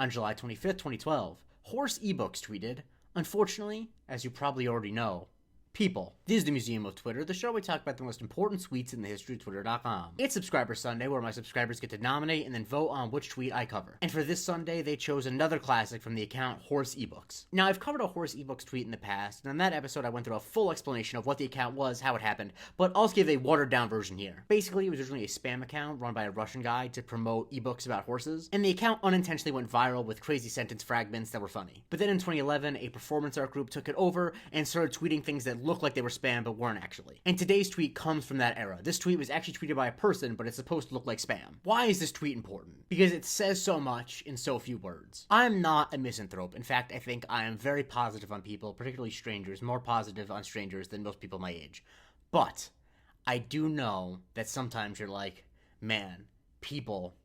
On July 25th, 2012, Horse eBooks tweeted, "Unfortunately, as you probably already know, people. This is the Museum of Twitter, the show we talk about the most important tweets in the history of Twitter.com. It's Subscriber Sunday, where my subscribers get to nominate and then vote on which tweet I cover. And for this Sunday, they chose another classic from the account Horse eBooks. Now, I've covered a Horse eBooks tweet in the past, and in that episode, I went through a full explanation of what the account was, how it happened, but I'll give a watered-down version here. Basically, it was originally a spam account run by a Russian guy to promote ebooks about horses, and the account unintentionally went viral with crazy sentence fragments that were funny. But then in 2011, a performance art group took it over and started tweeting things that looked like they were spam but weren't actually. And today's tweet comes from that era. This tweet was actually tweeted by a person, but it's supposed to look like spam. Why is this tweet important? Because it says so much in so few words. I'm not a misanthrope. In fact, I think I am very positive on people, particularly strangers, more positive on strangers than most people my age. But I do know that sometimes you're like, man, people,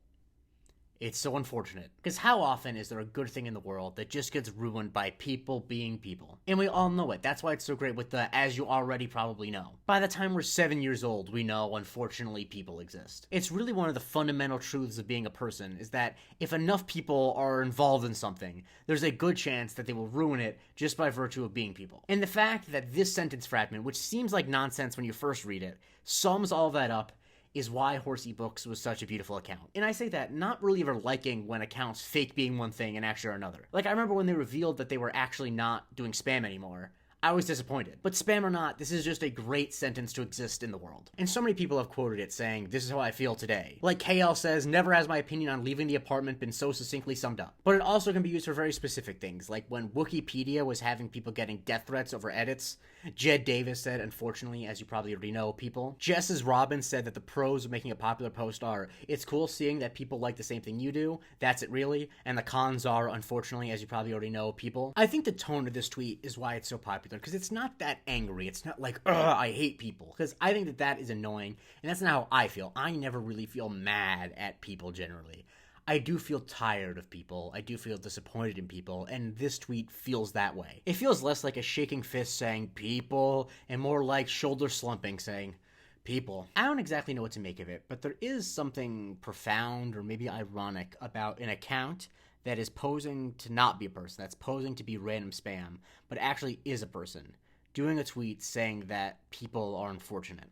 it's so unfortunate. Because how often is there a good thing in the world that just gets ruined by people being people? And we all know it. That's why it's so great with the "as you already probably know." By the time we're 7 years old, we know, unfortunately, people exist. It's really one of the fundamental truths of being a person, is that if enough people are involved in something, there's a good chance that they will ruin it just by virtue of being people. And the fact that this sentence fragment, which seems like nonsense when you first read it, sums all that up is why Horse eBooks was such a beautiful account. And I say that not really ever liking when accounts fake being one thing and actually are another. Like, I remember when they revealed that they were actually not doing spam anymore, I was disappointed. But spam or not, this is just a great sentence to exist in the world. And so many people have quoted it saying, "This is how I feel today." Like KL says, "Never has my opinion on leaving the apartment been so succinctly summed up." But it also can be used for very specific things, like when Wikipedia was having people getting death threats over edits. Jed Davis said, "Unfortunately, as you probably already know, people." Jess's Robin said that the pros of making a popular post are, "It's cool seeing that people like the same thing you do. That's it really." And the cons are, "Unfortunately, as you probably already know, people." I think the tone of this tweet is why it's so popular, because it's not that angry. It's not like, "Ugh, I hate people." Because I think that that is annoying, and that's not how I feel. I never really feel mad at people generally. I do feel tired of people, I do feel disappointed in people, and this tweet feels that way. It feels less like a shaking fist saying "people," and more like shoulder slumping saying "people." I don't exactly know what to make of it, but there is something profound or maybe ironic about an account that is posing to not be a person, that's posing to be random spam, but actually is a person, doing a tweet saying that people are unfortunate.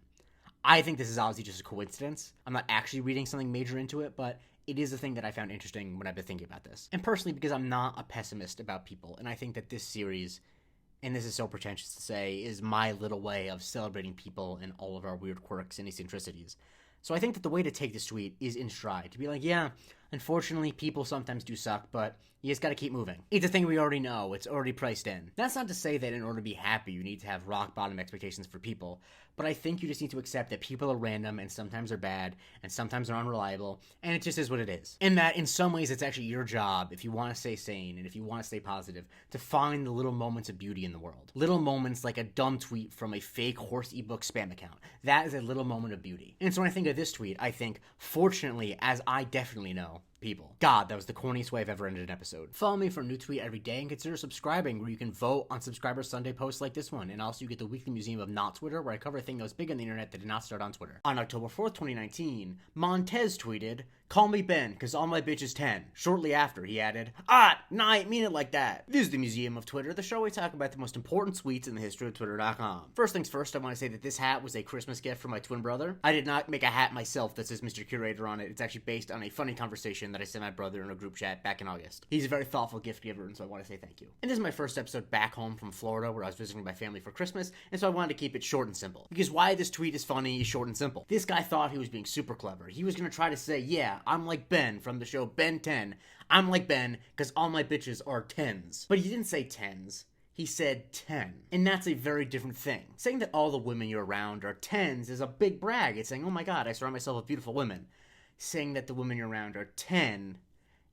I think this is obviously just a coincidence. I'm not actually reading something major into it, but it is a thing that I found interesting when I've been thinking about this. And personally, because I'm not a pessimist about people, and I think that this series, and this is so pretentious to say, is my little way of celebrating people and all of our weird quirks and eccentricities. So I think that the way to take this tweet is in stride. To be like, yeah, unfortunately, people sometimes do suck, but you just gotta keep moving. It's a thing we already know. It's already priced in. That's not to say that in order to be happy, you need to have rock-bottom expectations for people, but I think you just need to accept that people are random, and sometimes they're bad, and sometimes they're unreliable, and it just is what it is. And that, in some ways, it's actually your job, if you want to stay sane, and if you want to stay positive, to find the little moments of beauty in the world. Little moments like a dumb tweet from a fake Horse ebook spam account. That is a little moment of beauty. And so when I think of this tweet, I think, fortunately, as I definitely know, people. God, that was the corniest way I've ever ended an episode. Follow me for a new tweet every day, and consider subscribing, where you can vote on Subscriber Sunday posts like this one. And also you get the weekly Museum of Not Twitter, where I cover a thing that was big on the internet that did not start on Twitter. On October 4th, 2019, Montez tweeted, "Call me Ben, cause all my bitch is 10. Shortly after, he added, "Nah, I ain't mean it like that." This is the Museum of Twitter, the show we talk about the most important tweets in the history of Twitter.com. First things first, I want to say that this hat was a Christmas gift from my twin brother. I did not make a hat myself that says Mr. Curator on it. It's actually based on a funny conversation that I sent my brother in a group chat back in August. He's a very thoughtful gift giver, and so I want to say thank you. And this is my first episode back home from Florida, where I was visiting my family for Christmas, and so I wanted to keep it short and simple. Because why this tweet is funny is short and simple. This guy thought he was being super clever. He was going to try to say, yeah, I'm like Ben from the show Ben 10. I'm like Ben because all my bitches are 10s. But he didn't say 10s. He said 10. And that's a very different thing. Saying that all the women you're around are 10s is a big brag. It's saying, oh my god, I surround myself with beautiful women. Saying that the women you're around are 10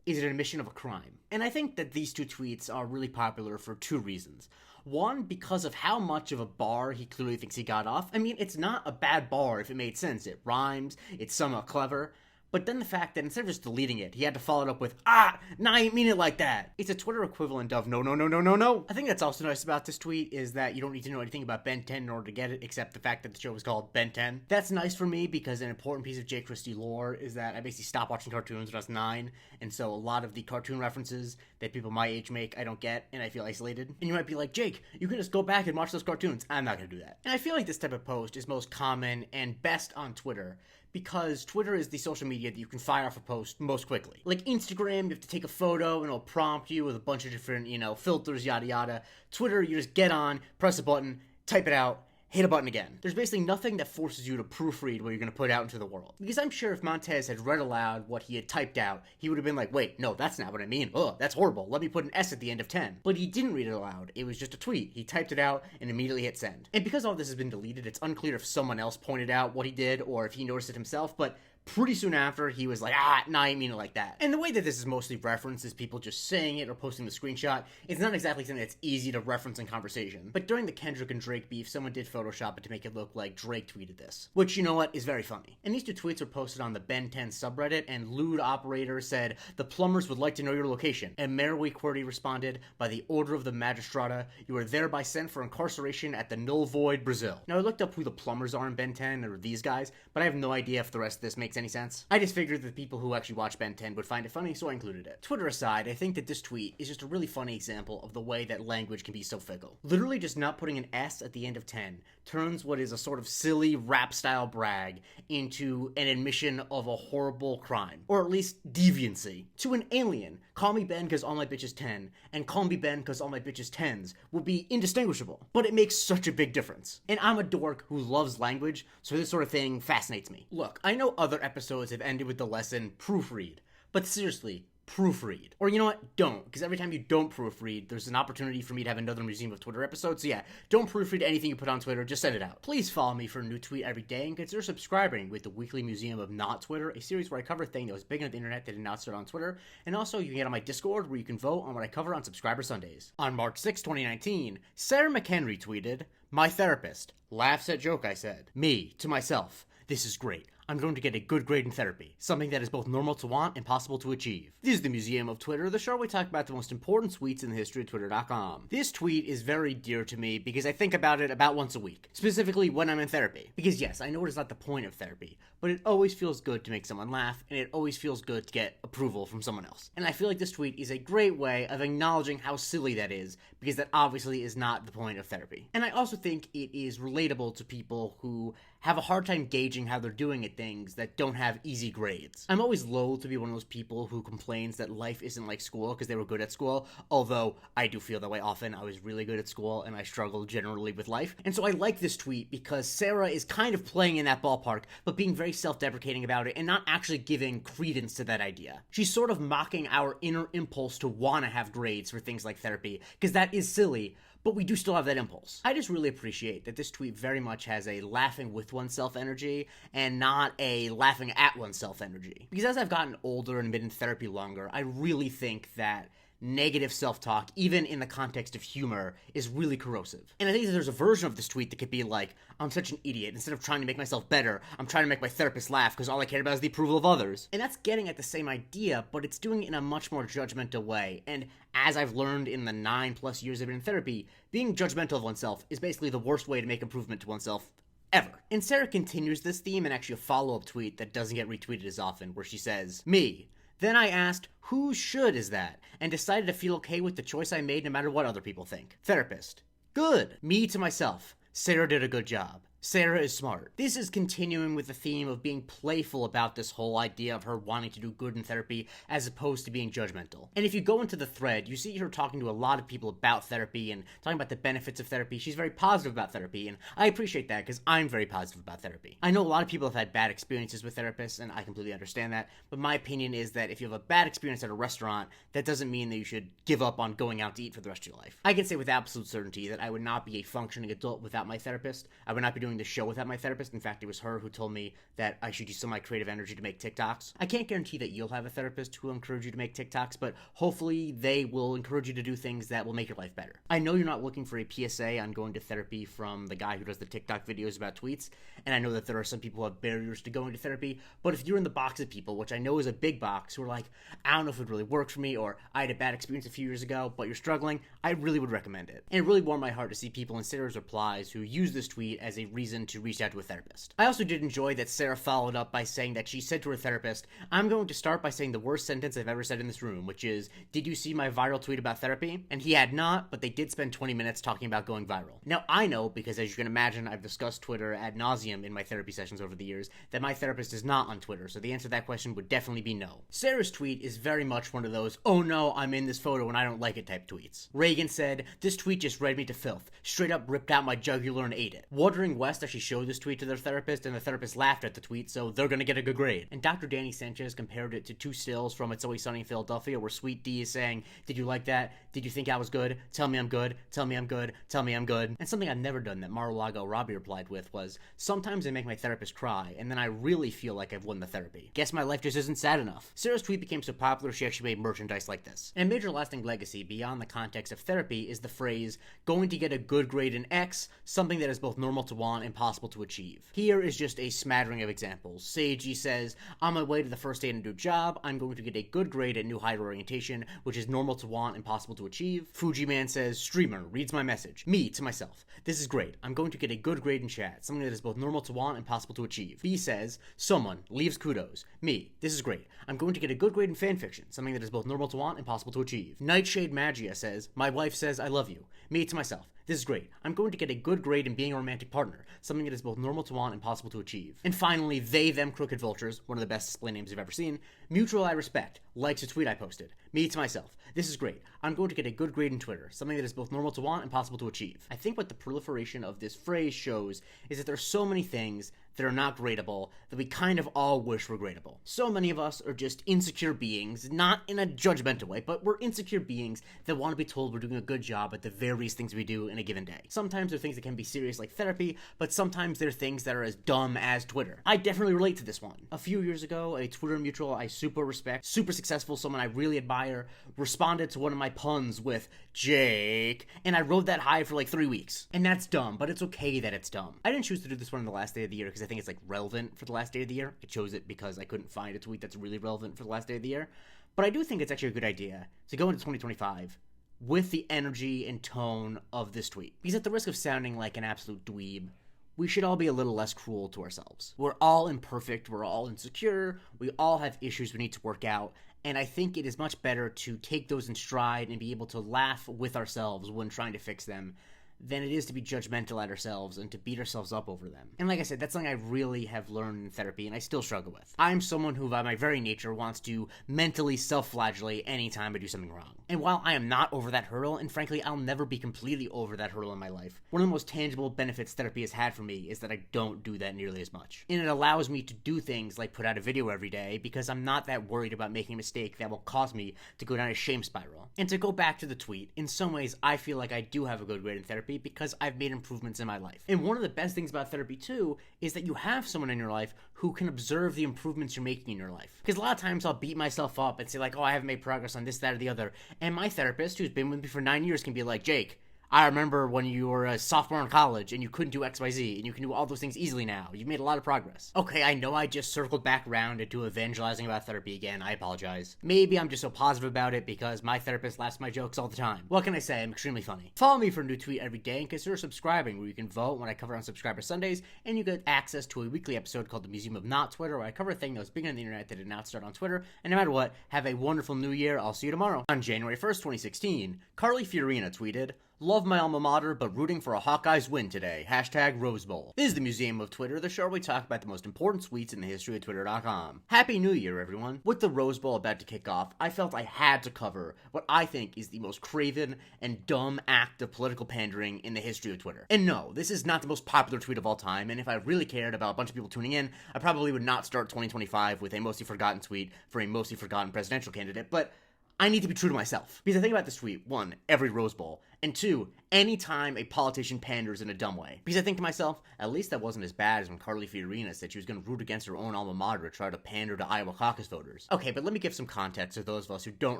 is an admission of a crime. And I think that these two tweets are really popular for two reasons. One, because of how much of a bar he clearly thinks he got off. I mean, it's not a bad bar if it made sense. It rhymes, it's somewhat clever. But then the fact that instead of just deleting it, he had to follow it up with, nah, I didn't mean it like that. It's a Twitter equivalent of no, no, no, no, no, no. I think that's also nice about this tweet is that you don't need to know anything about Ben 10 in order to get it, except the fact that the show was called Ben 10. That's nice for me because an important piece of J. Christie lore is that I basically stopped watching cartoons when I was 9, and so a lot of the cartoon references that people my age make, I don't get, and I feel isolated. And you might be like, Jake, you can just go back and watch those cartoons. I'm not gonna do that. And I feel like this type of post is most common and best on Twitter, because Twitter is the social media that you can fire off a post most quickly. Like Instagram, you have to take a photo and it'll prompt you with a bunch of different, filters, yada yada. Twitter, you just get on, press a button, type it out, hit a button again. There's basically nothing that forces you to proofread what you're going to put out into the world. Because I'm sure if Montez had read aloud what he had typed out, he would have been like, wait, no, that's not what I mean. Ugh, that's horrible. Let me put an S at the end of 10. But he didn't read it aloud. It was just a tweet. He typed it out and immediately hit send. And because all this has been deleted, it's unclear if someone else pointed out what he did or if he noticed it himself, but pretty soon after, he was like, nah, I didn't mean it like that. And the way that this is mostly referenced is people just saying it or posting the screenshot. It's not exactly something that's easy to reference in conversation. But during the Kendrick and Drake beef, someone did Photoshop it to make it look like Drake tweeted this. Which, you know what, is very funny. And these two tweets were posted on the Ben 10 subreddit, and Lewd Operator said, the plumbers would like to know your location. And Merriweek Qwerty responded, by the order of the magistrata, you are thereby sent for incarceration at the Null Void, Brazil. Now, I looked up who the plumbers are in Ben 10, or these guys, but I have no idea if the rest of this makes any sense. I just figured that the people who actually watch Ben 10 would find it funny, so I included it. Twitter aside, I think that this tweet is just a really funny example of the way that language can be so fickle. Literally just not putting an S at the end of 10 turns what is a sort of silly rap-style brag into an admission of a horrible crime, or at least deviancy. To an alien, call me Ben cause all my bitches 10, and call me Ben cause all my bitches 10s will be indistinguishable, but it makes such a big difference. And I'm a dork who loves language, so this sort of thing fascinates me. Look, I know other episodes have ended with the lesson, proofread, but seriously, proofread. Or you know what? Don't. Because every time you don't proofread, there's an opportunity for me to have another Museum of Twitter episode. So yeah, don't proofread anything you put on Twitter. Just send it out. Please follow me for a new tweet every day and consider subscribing with the Weekly Museum of Not Twitter, a series where I cover a thing that was big on the internet that did not start on Twitter. And also, you can get on my Discord where you can vote on what I cover on Subscriber Sundays. On March 6, 2019, Sarah McHenry tweeted, my therapist laughs at joke I said. Me, to myself, this is great. I'm going to get a good grade in therapy, something that is both normal to want and possible to achieve. This is the Museum of Twitter, the show where we talk about the most important tweets in the history of Twitter.com. This tweet is very dear to me because I think about it about once a week, specifically when I'm in therapy. Because yes, I know it is not the point of therapy, but it always feels good to make someone laugh, and it always feels good to get approval from someone else. And I feel like this tweet is a great way of acknowledging how silly that is, because that obviously is not the point of therapy. And I also think it is relatable to people who have a hard time gauging how they're doing at things that don't have easy grades. I'm always loath to be one of those people who complains that life isn't like school because they were good at school, although I do feel that way often. I was really good at school and I struggle generally with life. And so I like this tweet because Sarah is kind of playing in that ballpark, but being very self-deprecating about it and not actually giving credence to that idea. She's sort of mocking our inner impulse to want to have grades for things like therapy, because that is silly, but we do still have that impulse. I just really appreciate that this tweet very much has a laughing with oneself energy and not a laughing at oneself energy. Because as I've gotten older and been in therapy longer, I really think that negative self-talk, even in the context of humor, is really corrosive. And I think that there's a version of this tweet that could be like, I'm such an idiot. Instead of trying to make myself better, I'm trying to make my therapist laugh because all I care about is the approval of others. And that's getting at the same idea, but it's doing it in a much more judgmental way. And as I've learned in the 9+ years I've been in therapy, being judgmental of oneself is basically the worst way to make improvement to oneself ever. And Sarah continues this theme in actually a follow-up tweet that doesn't get retweeted as often, where she says, me. Then I asked, whose should is that? And decided to feel okay with the choice I made no matter what other people think. Therapist. Good. Me to myself. Sarah did a good job. Sarah is smart. This is continuing with the theme of being playful about this whole idea of her wanting to do good in therapy as opposed to being judgmental. And if you go into the thread, you see her talking to a lot of people about therapy and talking about the benefits of therapy. She's very positive about therapy, and I appreciate that because I'm very positive about therapy. I know a lot of people have had bad experiences with therapists, and I completely understand that, but my opinion is that if you have a bad experience at a restaurant, that doesn't mean that you should give up on going out to eat for the rest of your life. I can say with absolute certainty that I would not be a functioning adult without my therapist. I would not be doing doing the show without my therapist. In fact, it was her who told me that I should use some of my creative energy to make TikToks. I can't guarantee that you'll have a therapist who will encourage you to make TikToks, but hopefully they will encourage you to do things that will make your life better. I know you're not looking for a PSA on going to therapy from the guy who does the TikTok videos about tweets, and I know that there are some people who have barriers to going to therapy, but if you're in the box of people, which I know is a big box, who are like, I don't know if it really works for me, or I had a bad experience a few years ago, but you're struggling, I really would recommend it. And it really warmed my heart to see people in Sarah's replies who use this tweet as a reason to reach out to a therapist. I also did enjoy that Sarah followed up by saying that she said to her therapist, I'm going to start by saying the worst sentence I've ever said in this room, which is, did you see my viral tweet about therapy? And he had not, but they did spend 20 minutes talking about going viral. Now, I know, because as you can imagine, I've discussed Twitter ad nauseum in my therapy sessions over the years, that my therapist is not on Twitter, so the answer to that question would definitely be no. Sarah's tweet is very much one of those, oh no, I'm in this photo and I don't like it type tweets. Reagan said, this tweet just read me to filth. Straight up ripped out my jugular and ate it. Wuthering West actually showed this tweet to their therapist, and the therapist laughed at the tweet, so they're gonna get a good grade. And Dr. Danny Sanchez compared it to two stills from It's Always Sunny in Philadelphia, where Sweet D is saying, did you like that? Did you think I was good? Tell me I'm good. Tell me I'm good. Tell me I'm good. And something I've never done that Mar-a-Lago Robbie replied with was, sometimes I make my therapist cry, and then I really feel like I've won the therapy. Guess my life just isn't sad enough. Sarah's tweet became so popular she actually made merchandise like this. And a major lasting legacy beyond the context of therapy is the phrase, going to get a good grade in X, something that is both normal to want and possible to achieve. Here is just a smattering of examples. Seiji says, on my way to the first day in a new job, I'm going to get a good grade at new higher orientation, which is normal to want and possible to achieve. Fujiman says, streamer, reads my message. Me, to myself. This is great. I'm going to get a good grade in chat, something that is both normal to want and possible to achieve. B says, someone, leaves kudos. Me, this is great. I'm going to get a good grade in fanfiction, something that is both normal to want and possible to achieve. Nightshade Magia says, my wife says I love you. Me, to myself. This is great. I'm going to get a good grade in being a romantic partner, something that is both normal to want and possible to achieve. And finally, They Them Crooked Vultures, one of the best display names I've ever seen. Mutual I respect, likes a tweet I posted. Me, to myself. This is great. I'm going to get a good grade in Twitter, something that is both normal to want and possible to achieve. I think what the proliferation of this phrase shows is that there are so many things that are not gradable that we kind of all wish were gradable. So many of us are just insecure beings, not in a judgmental way, but we're insecure beings that want to be told we're doing a good job at the various things we do in a given day. Sometimes they're things that can be serious like therapy, but sometimes they're things that are as dumb as Twitter. I definitely relate to this one. A few years ago, a Twitter mutual I super respect, super successful, someone I really admire, responded to one of my puns with Jake, and I rode that high for like 3 weeks. And that's dumb, but it's okay that it's dumb. I didn't choose to do this one on the last day of the year because I think it's like relevant for the last day of the year. I chose it because I couldn't find a tweet that's really relevant for the last day of the year. But I do think it's actually a good idea to go into 2025 with the energy and tone of this tweet. Because at the risk of sounding like an absolute dweeb, we should all be a little less cruel to ourselves. We're all imperfect, we're all insecure, we all have issues we need to work out, and I think it is much better to take those in stride and be able to laugh with ourselves when trying to fix them than it is to be judgmental at ourselves and to beat ourselves up over them. And like I said, that's something I really have learned in therapy and I still struggle with. I'm someone who, by my very nature, wants to mentally self-flagellate anytime I do something wrong. And while I am not over that hurdle, and frankly, I'll never be completely over that hurdle in my life, one of the most tangible benefits therapy has had for me is that I don't do that nearly as much. And it allows me to do things like put out a video every day because I'm not that worried about making a mistake that will cause me to go down a shame spiral. And to go back to the tweet, in some ways, I feel like I do have a good grade in therapy because I've made improvements in my life. And one of the best things about therapy too is that you have someone in your life who can observe the improvements you're making in your life. Because a lot of times I'll beat myself up and say like, oh, I haven't made progress on this, that, or the other. And my therapist, who's been with me for 9 years, can be like, Jake, I remember when you were a sophomore in college and you couldn't do XYZ and you can do all those things easily now. You've made a lot of progress. Okay, I know I just circled back around into evangelizing about therapy again. I apologize. Maybe I'm just so positive about it because my therapist laughs at my jokes all the time. What can I say? I'm extremely funny. Follow me for a new tweet every day and consider subscribing where you can vote when I cover on Subscriber Sundays and you get access to a weekly episode called The Museum of Not Twitter where I cover a thing that was big on the internet that did not start on Twitter. And no matter what, have a wonderful new year. I'll see you tomorrow. On January 1st, 2016, Carly Fiorina tweeted, love my alma mater, but rooting for a Hawkeyes win today. Hashtag Rose Bowl. This is the Museum of Twitter, the show where we talk about the most important tweets in the history of Twitter.com. Happy New Year, everyone. With the Rose Bowl about to kick off, I felt I had to cover what I think is the most craven and dumb act of political pandering in the history of Twitter. And no, this is not the most popular tweet of all time, and if I really cared about a bunch of people tuning in, I probably would not start 2025 with a mostly forgotten tweet for a mostly forgotten presidential candidate, but I need to be true to myself. Because I think about this tweet, one, every Rose Bowl, And 2, anytime a politician panders in a dumb way. Because I think to myself, at least that wasn't as bad as when Carly Fiorina said she was going to root against her own alma mater to try to pander to Iowa caucus voters. Okay, but let me give some context to those of us who don't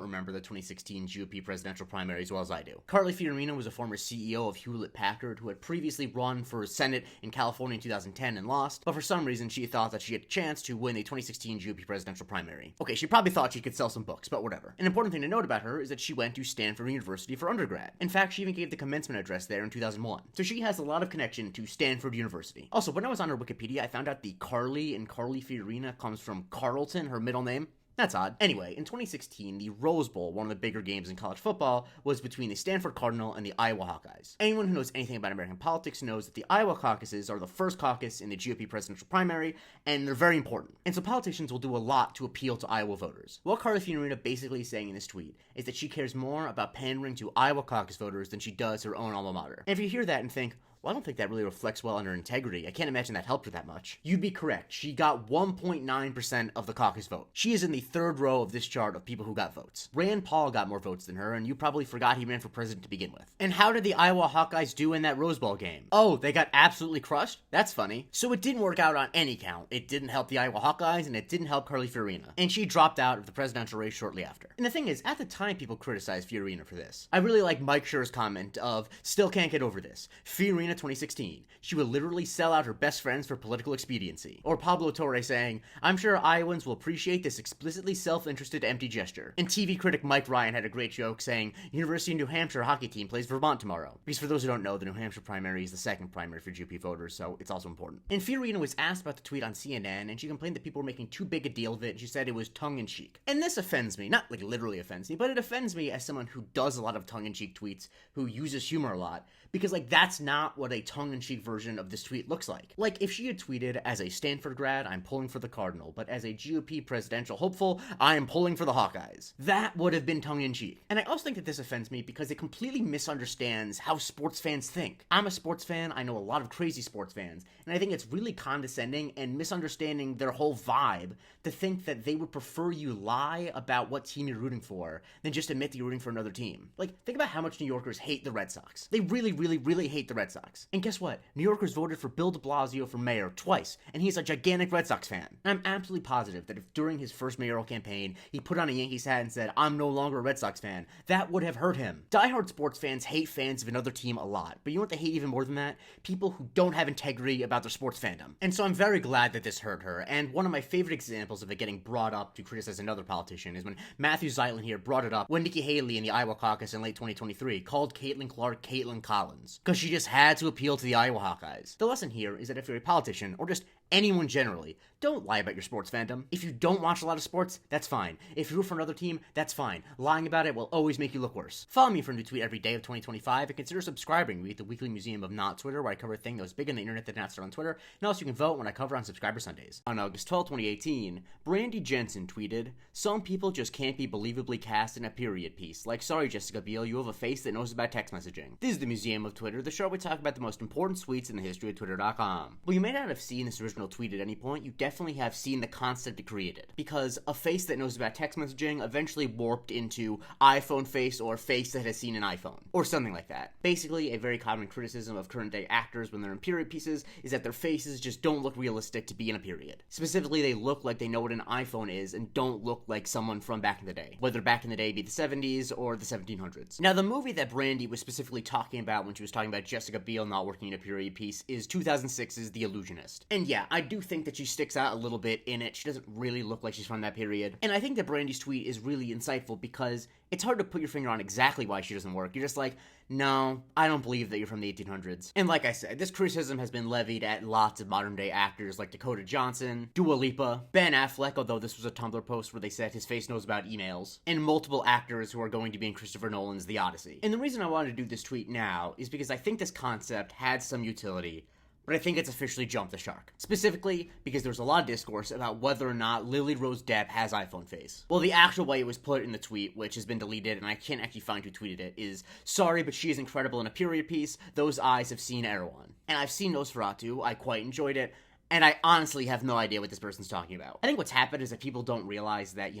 remember the 2016 GOP presidential primary as well as I do. Carly Fiorina was a former CEO of Hewlett-Packard who had previously run for Senate in California in 2010 and lost, but for some reason she thought that she had a chance to win the 2016 GOP presidential primary. Okay, she probably thought she could sell some books, but whatever. An important thing to note about her is that she went to Stanford University for undergrad. In fact, she even gave the commencement address there in 2001. So she has a lot of connection to Stanford University. Also, when I was on her Wikipedia, I found out the Carly in Carly Fiorina comes from Carlton, her middle name. That's odd. Anyway, in 2016, the Rose Bowl, one of the bigger games in college football, was between the Stanford Cardinal and the Iowa Hawkeyes. Anyone who knows anything about American politics knows that the Iowa caucuses are the first caucus in the GOP presidential primary, and they're very important. And so politicians will do a lot to appeal to Iowa voters. What Carly Fiorina basically is saying in this tweet is that she cares more about pandering to Iowa caucus voters than she does her own alma mater. And if you hear that and think, well, I don't think that really reflects well on her integrity. I can't imagine that helped her that much. You'd be correct. She got 1.9% of the caucus vote. She is in the third row of this chart of people who got votes. Rand Paul got more votes than her, and you probably forgot he ran for president to begin with. And how did the Iowa Hawkeyes do in that Rose Bowl game? Oh, they got absolutely crushed? That's funny. So it didn't work out on any count. It didn't help the Iowa Hawkeyes, and it didn't help Carly Fiorina. And she dropped out of the presidential race shortly after. And the thing is, at the time, people criticized Fiorina for this. I really like Mike Schur's comment of, still can't get over this. Fiorina 2016. She would literally sell out her best friends for political expediency. Or Pablo Torre saying, I'm sure Iowans will appreciate this explicitly self-interested empty gesture. And TV critic Mike Ryan had a great joke saying, University of New Hampshire hockey team plays Vermont tomorrow. Because for those who don't know, the New Hampshire primary is the second primary for GOP voters, so it's also important. And Fiorina was asked about the tweet on CNN, and she complained that people were making too big a deal of it, and she said it was tongue-in-cheek. And this offends me, not like literally offends me, but it offends me as someone who does a lot of tongue-in-cheek tweets, who uses humor a lot, because like that's not what a tongue-in-cheek version of this tweet looks like. Like if she had tweeted, as a Stanford grad, I'm pulling for the Cardinal, but as a GOP presidential hopeful, I am pulling for the Hawkeyes. That would have been tongue-in-cheek. And I also think that this offends me because it completely misunderstands how sports fans think. I'm a sports fan, I know a lot of crazy sports fans, and I think it's really condescending and misunderstanding their whole vibe to think that they would prefer you lie about what team you're rooting for than just admit that you're rooting for another team. Like, think about how much New Yorkers hate the Red Sox. They really hate the Red Sox. And guess what? New Yorkers voted for Bill de Blasio for mayor twice, and he's a gigantic Red Sox fan. And I'm absolutely positive that if during his first mayoral campaign, he put on a Yankees hat and said, I'm no longer a Red Sox fan, that would have hurt him. Diehard sports fans hate fans of another team a lot, but you know what they hate even more than that? People who don't have integrity about their sports fandom. And so I'm very glad that this hurt her, and one of my favorite examples of it getting brought up to criticize another politician is when Matthew Zeitlin here brought it up when Nikki Haley in the Iowa caucus in late 2023 called Caitlin Clark Caitlin Collins, because she just had to appeal to the Iowa Hawkeyes. The lesson here is that if you're a politician, or just anyone generally, don't lie about your sports fandom. If you don't watch a lot of sports, that's fine. If you root for another team, that's fine. Lying about it will always make you look worse. Follow me for a new tweet every day of 2025, and consider subscribing at the Weekly Museum of Not Twitter, where I cover a thing that was big on the internet that did not start on Twitter, and also you can vote when I cover on Subscriber Sundays. On August 12, 2018, Brandy Jensen tweeted, some people just can't be believably cast in a period piece. Like, sorry Jessica Biel, you have a face that knows about text messaging. This is the Museum of Twitter, the show where we talk about the most important tweets in the history of Twitter.com. Well, you may not have seen this original tweet at any point, you definitely have seen the concept it created. Because a face that knows about text messaging eventually warped into iPhone face or face that has seen an iPhone. Or something like that. Basically, a very common criticism of current day actors when they're in period pieces is that their faces just don't look realistic to be in a period. Specifically, they look like they know what an iPhone is and don't look like someone from back in the day. Whether back in the day be the 70s or the 1700s. Now, the movie that Brandy was specifically talking about when she was talking about Jessica Biel not working in a period piece is 2006's The Illusionist. And yeah, I do think that she sticks out a little bit in it. She doesn't really look like she's from that period. And I think that Brandy's tweet is really insightful because it's hard to put your finger on exactly why she doesn't work. You're just like, no, I don't believe that you're from the 1800s. And like I said, this criticism has been levied at lots of modern day actors like Dakota Johnson, Dua Lipa, Ben Affleck, although this was a Tumblr post where they said his face knows about emails, and multiple actors who are going to be in Christopher Nolan's The Odyssey. And the reason I wanted to do this tweet now is because I think this concept had some utility, but I think it's officially jumped the shark. Specifically, because there's a lot of discourse about whether or not Lily Rose Depp has iPhone face. Well, the actual way it was put in the tweet, which has been deleted, and I can't actually find who tweeted it, is, sorry, but she is incredible in a period piece. Those eyes have seen Erewhon. And I've seen Nosferatu, I quite enjoyed it, and I honestly have no idea what this person's talking about. I think what's happened is that people don't realize that,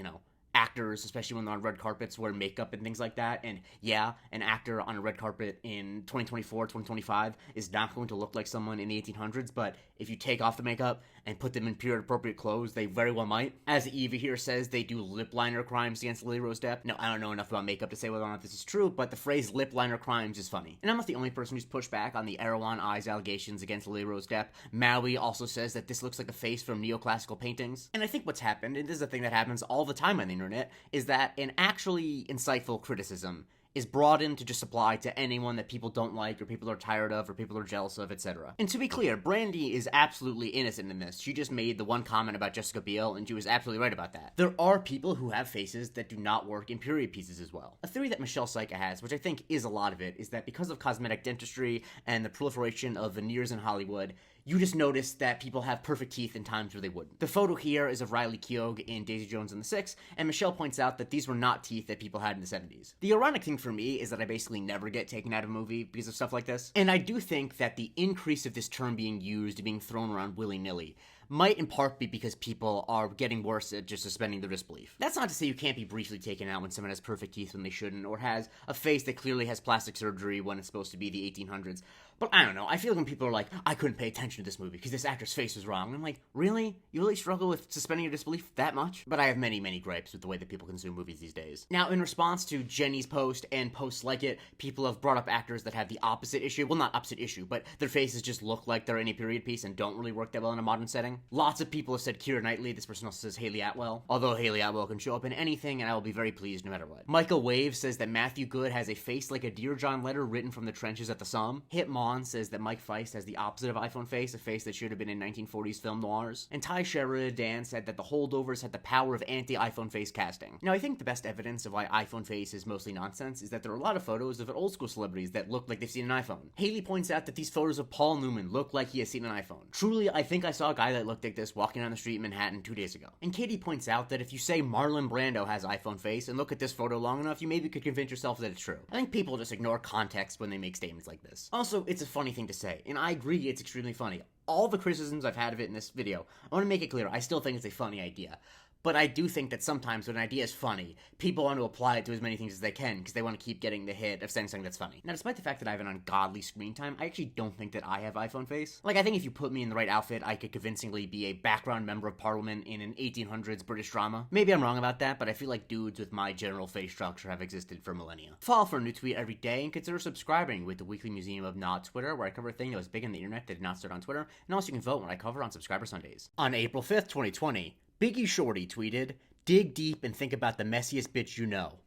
actors, especially when they're on red carpets, wear makeup and things like that. And yeah, an actor on a red carpet in 2024, 2025 is not going to look like someone in the 1800s, but if you take off the makeup and put them in period appropriate clothes, they very well might. As Eva here says, they do lip liner crimes against Lily Rose Depp. Now, I don't know enough about makeup to say whether or not this is true, but the phrase lip liner crimes is funny. And I'm not the only person who's pushed back on the Erewhon eyes allegations against Lily Rose Depp. Maui also says that this looks like a face from neoclassical paintings. And I think what's happened, and this is a thing that happens all the time on the internet, is that an actually insightful criticism is broadened to just apply to anyone that people don't like, or people are tired of, or people are jealous of, etc. And to be clear, Brandy is absolutely innocent in this. She just made the one comment about Jessica Biel, and she was absolutely right about that. There are people who have faces that do not work in period pieces as well. A theory that Michelle Syka has, which I think is a lot of it, is that because of cosmetic dentistry and the proliferation of veneers in Hollywood, you just notice that people have perfect teeth in times where they wouldn't. The photo here is of Riley Keough in Daisy Jones and the Six, and Michelle points out that these were not teeth that people had in the 70s. The ironic thing for me is that I basically never get taken out of a movie because of stuff like this, and I do think that the increase of this term being used, being thrown around willy-nilly, might in part be because people are getting worse at just suspending their disbelief. That's not to say you can't be briefly taken out when someone has perfect teeth when they shouldn't, or has a face that clearly has plastic surgery when it's supposed to be the 1800s. But I don't know, I feel like when people are like, I couldn't pay attention to this movie because this actor's face was wrong, I'm like, really? You really struggle with suspending your disbelief that much? But I have many, many gripes with the way that people consume movies these days. Now, in response to Jenny's post and posts like it, people have brought up actors that have the opposite issue. Well, not opposite issue, but their faces just look like they're in a period piece and don't really work that well in a modern setting. Lots of people have said Keira Knightley, this person also says Haley Atwell. Although Haley Atwell can show up in anything and I will be very pleased no matter what. Michael Wave says that Matthew Good has a face like a Dear John letter written from the trenches at the Somme. Hitmon says that Mike Feist has the opposite of iPhone face, a face that should have been in 1940s film noirs. And Ty Sheridan said that the holdovers had the power of anti-iPhone face casting. Now, I think the best evidence of why iPhone face is mostly nonsense is that there are a lot of photos of old school celebrities that look like they've seen an iPhone. Haley points out that these photos of Paul Newman look like he has seen an iPhone. Truly, I think I saw a guy that looked like this walking down the street in Manhattan 2 days ago. And Katie points out that if you say Marlon Brando has iPhone face and look at this photo long enough, you maybe could convince yourself that it's true. I think people just ignore context when they make statements like this. Also, it's a funny thing to say, and I agree it's extremely funny. All the criticisms I've had of it in this video, I want to make it clear, I still think it's a funny idea. But I do think that sometimes when an idea is funny, people want to apply it to as many things as they can because they want to keep getting the hit of saying something that's funny. Now, despite the fact that I have an ungodly screen time, I actually don't think that I have iPhone face. Like, I think if you put me in the right outfit, I could convincingly be a background member of Parliament in an 1800s British drama. Maybe I'm wrong about that, but I feel like dudes with my general face structure have existed for millennia. Follow for a new tweet every day and consider subscribing with the Weekly Museum of Not Twitter, where I cover a thing that was big on the internet that did not start on Twitter, and also you can vote when I cover on Subscriber Sundays. On April 5th, 2020, Biggie Shorty tweeted, "Dig deep and think about the messiest bitch you know.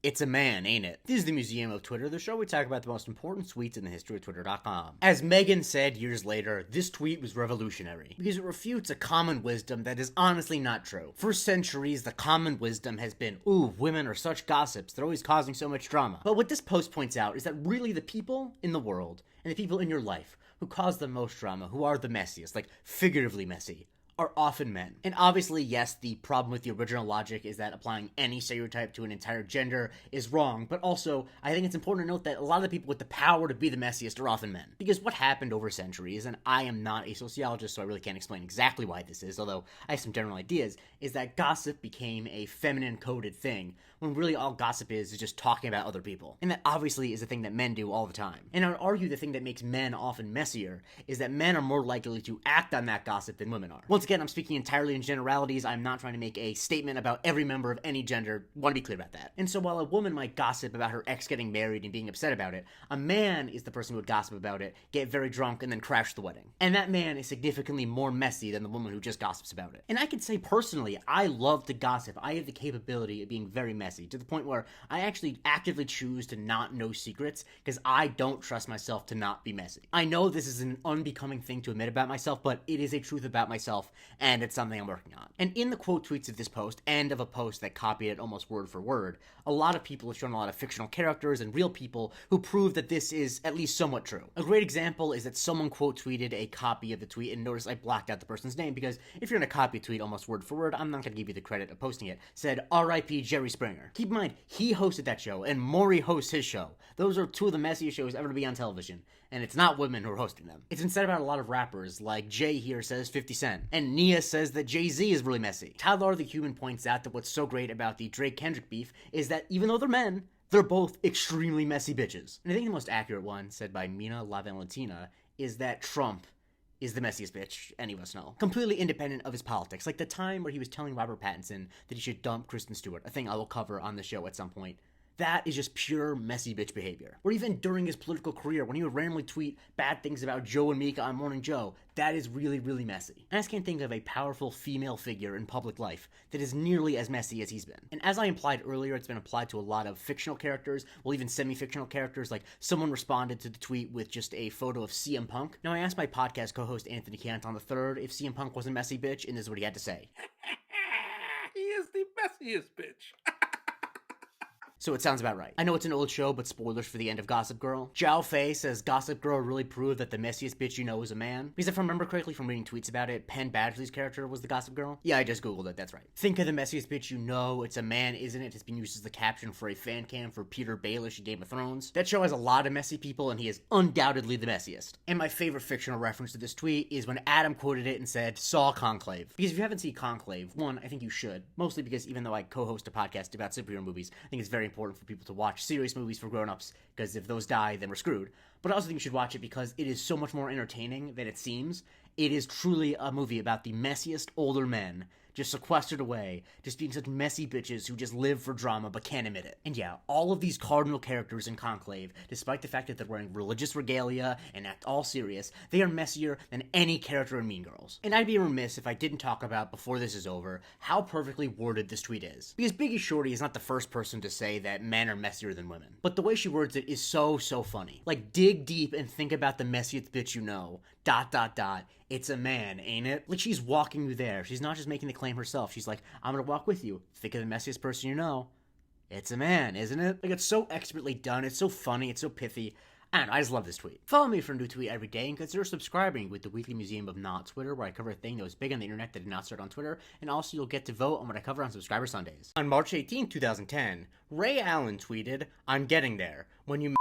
It's a man, ain't it?" This is the Museum of Twitter, the show we talk about the most important tweets in the history of Twitter.com. As Megan said years later, this tweet was revolutionary because it refutes a common wisdom that is honestly not true. For centuries, the common wisdom has been, ooh, women are such gossips, they're always causing so much drama. But what this post points out is that really the people in the world and the people in your life who cause the most drama, who are the messiest, like figuratively messy, are often men. And obviously, yes, the problem with the original logic is that applying any stereotype to an entire gender is wrong, but also, I think it's important to note that a lot of the people with the power to be the messiest are often men. Because what happened over centuries, and I am not a sociologist, so I really can't explain exactly why this is, although I have some general ideas, is that gossip became a feminine-coded thing, when really all gossip is just talking about other people. And that obviously is a thing that men do all the time. And I would argue the thing that makes men often messier is that men are more likely to act on that gossip than women are. Once again, I'm speaking entirely in generalities. I'm not trying to make a statement about every member of any gender. Want to be clear about that. And so while a woman might gossip about her ex getting married and being upset about it, a man is the person who would gossip about it, get very drunk, and then crash the wedding. And that man is significantly more messy than the woman who just gossips about it. And I can say personally, I love to gossip. I have the capability of being very messy, to the point where I actually actively choose to not know secrets because I don't trust myself to not be messy. I know this is an unbecoming thing to admit about myself, but it is a truth about myself, and it's something I'm working on. And in the quote tweets of this post, and of a post that copied it almost word for word, a lot of people have shown a lot of fictional characters and real people who prove that this is at least somewhat true. A great example is that someone quote tweeted a copy of the tweet, and notice I blacked out the person's name because if you're gonna copy a tweet almost word for word, I'm not gonna give you the credit of posting it, said R.I.P. Jerry Springer. Keep in mind, he hosted that show, and Maury hosts his show. Those are two of the messiest shows ever to be on television, and it's not women who are hosting them. It's instead about a lot of rappers, like Jay here says 50 Cent, and Nia says that Jay-Z is really messy. Tyler the Human points out that what's so great about the Drake-Kendrick beef is that even though they're men, they're both extremely messy bitches. And I think the most accurate one, said by Mina La Valentina, is that Trump is the messiest bitch any of us know. Completely independent of his politics. Like the time where he was telling Robert Pattinson that he should dump Kristen Stewart, a thing I will cover on the show at some point. That is just pure messy bitch behavior. Or even during his political career, when he would randomly tweet bad things about Joe and Mika on Morning Joe, that is really, really messy. I just can't think of a powerful female figure in public life that is nearly as messy as he's been. And as I implied earlier, it's been applied to a lot of fictional characters, well, even semi-fictional characters, like someone responded to the tweet with just a photo of CM Punk. Now, I asked my podcast co-host Anthony Canton III if CM Punk was a messy bitch, and this is what he had to say. He is the messiest bitch. So it sounds about right. I know it's an old show, but spoilers for the end of Gossip Girl. Zhao Fei says Gossip Girl really proved that the messiest bitch you know is a man. Because if I remember correctly from reading tweets about it, Penn Badgley's character was the Gossip Girl. Yeah, I just googled it, that's right. Think of the messiest bitch you know, it's a man, isn't it? It's been used as the caption for a fan cam for Peter Baelish in Game of Thrones. That show has a lot of messy people, and he is undoubtedly the messiest. And my favorite fictional reference to this tweet is when Adam quoted it and said, saw Conclave. Because if you haven't seen Conclave, one, I think you should. Mostly because even though I co-host a podcast about superhero movies, I think it's very important for people to watch serious movies for grown-ups, because if those die, then we're screwed. But I also think you should watch it because it is so much more entertaining than it seems. It is truly a movie about the messiest older men just sequestered away, just being such messy bitches who just live for drama but can't admit it. And yeah, all of these cardinal characters in Conclave, despite the fact that they're wearing religious regalia and act all serious, they are messier than any character in Mean Girls. And I'd be remiss if I didn't talk about, before this is over, how perfectly worded this tweet is. Because Biggie Shorty is not the first person to say that men are messier than women. But the way she words it is so funny. Like, dig deep and think about the messiest bitch you know, ... It's a man, ain't it? Like, she's walking you there. She's not just making the claim herself. She's like, I'm gonna walk with you. Think of the messiest person you know. It's a man, isn't it? Like, it's so expertly done. It's so funny. It's so pithy. I don't know, I just love this tweet. Follow me for a new tweet every day, and consider subscribing with the Weekly Museum of Not Twitter, where I cover a thing that was big on the internet that did not start on Twitter, and also you'll get to vote on what I cover on Subscriber Sundays. On March 18, 2010, Ray Allen tweeted, I'm getting there. When you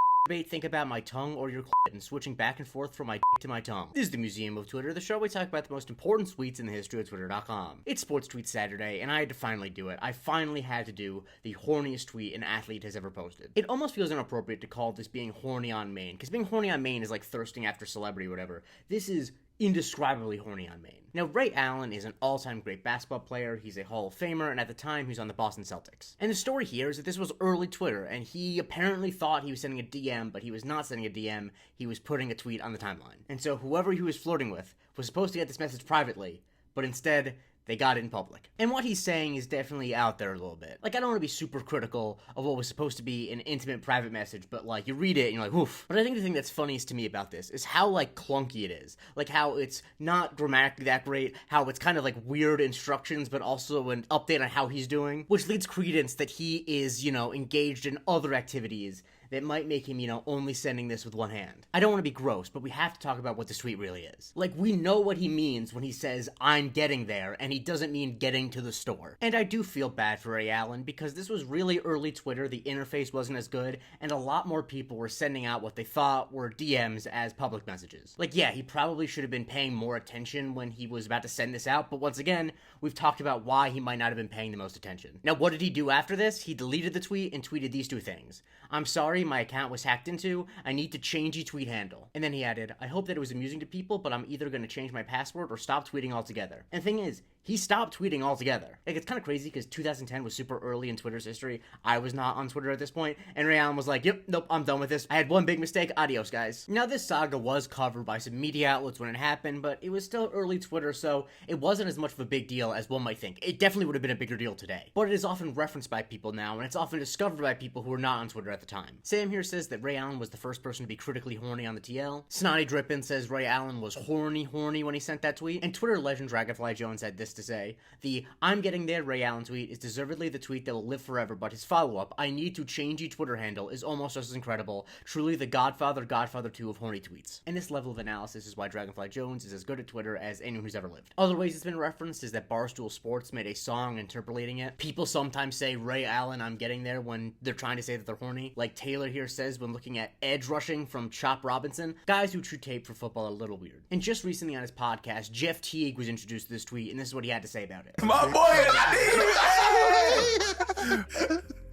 think about my tongue or your clit and switching back and forth from my dick to my tongue. This is the Museum of Twitter, the show where we talk about the most important tweets in the history of Twitter.com. It's Sports Tweet Saturday, and I had to finally do it. I finally had to do the horniest tweet an athlete has ever posted. It almost feels inappropriate to call this being horny on main, because being horny on main is like thirsting after celebrity or whatever. This is indescribably horny on main. Now, Ray Allen is an all-time great basketball player, he's a Hall of Famer, and at the time, he was on the Boston Celtics. And the story here is that this was early Twitter, and he apparently thought he was sending a DM, but he was not sending a DM, he was putting a tweet on the timeline. And so whoever he was flirting with was supposed to get this message privately, but instead, they got it in public. And what he's saying is definitely out there a little bit. Like, I don't want to be super critical of what was supposed to be an intimate private message, but like, you read it and you're like, oof. But I think the thing that's funniest to me about this is how like clunky it is. Like how it's not grammatically that great, how it's kind of like weird instructions, but also an update on how he's doing, which leads credence that he is, engaged in other activities that might make him, only sending this with one hand. I don't want to be gross, but we have to talk about what this tweet really is. Like, we know what he means when he says, I'm getting there, and he doesn't mean getting to the store. And I do feel bad for Ray Allen, because this was really early Twitter, the interface wasn't as good, and a lot more people were sending out what they thought were DMs as public messages. Like, yeah, he probably should have been paying more attention when he was about to send this out, but once again, we've talked about why he might not have been paying the most attention. Now, what did he do after this? He deleted the tweet and tweeted these two things. I'm sorry, my account was hacked into. I need to change the tweet handle. And then he added, I hope that it was amusing to people, but I'm either going to change my password or stop tweeting altogether. And the thing is, he stopped tweeting altogether. Like, it's kind of crazy because 2010 was super early in Twitter's history. I was not on Twitter at this point, and Ray Allen was like, yep, nope, I'm done with this. I had one big mistake. Adios, guys. Now, this saga was covered by some media outlets when it happened, but it was still early Twitter, so it wasn't as much of a big deal as one might think. It definitely would have been a bigger deal today. But it is often referenced by people now, and it's often discovered by people who were not on Twitter at the time. Sam here says that Ray Allen was the first person to be critically horny on the TL. Snotty Drippin says Ray Allen was horny when he sent that tweet. And Twitter legend Dragonfly Jones said this this to say, the "I'm getting there" Ray Allen tweet is deservedly the tweet that will live forever, but his follow-up, "I need to change your Twitter handle," is almost just as incredible, truly the Godfather 2 of horny tweets. And this level of analysis is why Dragonfly Jones is as good at Twitter as anyone who's ever lived. Other ways it's been referenced is that Barstool Sports made a song interpolating it. People sometimes say Ray Allen, "I'm getting there" when they're trying to say that they're horny, like Taylor here says when looking at edge rushing from Chop Robinson. Guys who chew tape for football are a little weird. And just recently on his podcast, Jeff Teague was introduced to this tweet, and this is what he had to say about it. My boy,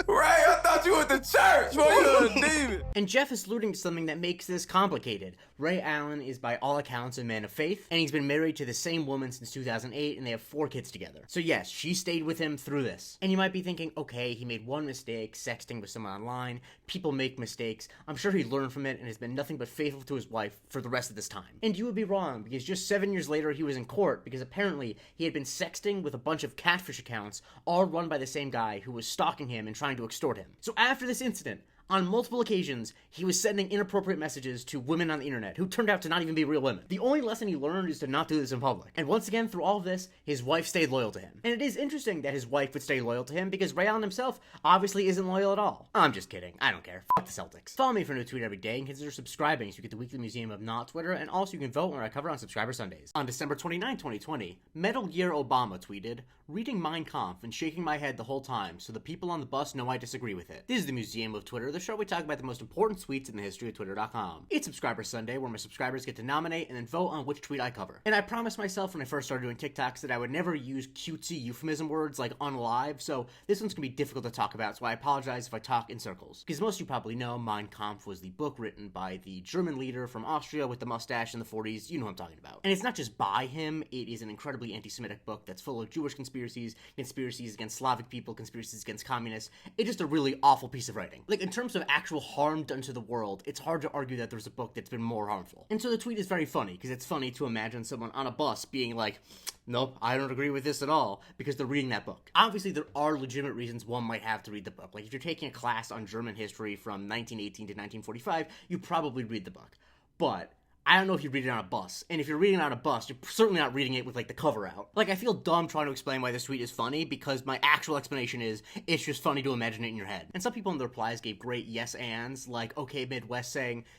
Ray, I thought you went to church, boy, you're a demon. And Jeff is alluding to something that makes this complicated. Ray Allen is by all accounts a man of faith, and he's been married to the same woman since 2008, and they have 4 kids together. So yes, she stayed with him through this. And you might be thinking, okay, he made one mistake, sexting with someone online. People make mistakes. I'm sure he learned from it and has been nothing but faithful to his wife for the rest of this time. And you would be wrong, because just 7 years later he was in court because apparently he had been sexting with a bunch of catfish accounts, all run by the same guy who was stalking him and trying to extort him. So after this incident, on multiple occasions, he was sending inappropriate messages to women on the internet who turned out to not even be real women. The only lesson he learned is to not do this in public. And once again, through all of this, his wife stayed loyal to him. And it is interesting that his wife would stay loyal to him because Ray Allen himself obviously isn't loyal at all. I'm just kidding. I don't care. Fuck the Celtics. Follow me for a new tweet every day and consider subscribing so you get the weekly museum of not Twitter, and also you can vote when I cover on Subscriber Sundays. On December 29, 2020, Metal Gear Obama tweeted, "Reading Mein Kampf and shaking my head the whole time so the people on the bus know I disagree with it." This is the Museum of Twitter, the show we talk about the most important tweets in the history of Twitter.com. It's Subscriber Sunday, where my subscribers get to nominate and then vote on which tweet I cover. And I promised myself when I first started doing TikToks that I would never use cutesy euphemism words like unalive, so this one's gonna be difficult to talk about, so I apologize if I talk in circles. Because most of you probably know, Mein Kampf was the book written by the German leader from Austria with the mustache in the 40s, you know what I'm talking about. And it's not just by him, it is an incredibly anti-Semitic book that's full of Jewish conspiracies against Slavic people, conspiracies against communists. It's just a really awful piece of writing. Like, in terms of actual harm done to the world, it's hard to argue that there's a book that's been more harmful. And so the tweet is very funny, because it's funny to imagine someone on a bus being like, "Nope, I don't agree with this at all," because they're reading that book. Obviously, there are legitimate reasons one might have to read the book. Like, if you're taking a class on German history from 1918 to 1945, you probably read the book. But I don't know if you read it on a bus. And if you're reading it on a bus, you're certainly not reading it with, like, the cover out. Like, I feel dumb trying to explain why this tweet is funny, because my actual explanation is, it's just funny to imagine it in your head. And some people in the replies gave great yes-ands, like OK Midwest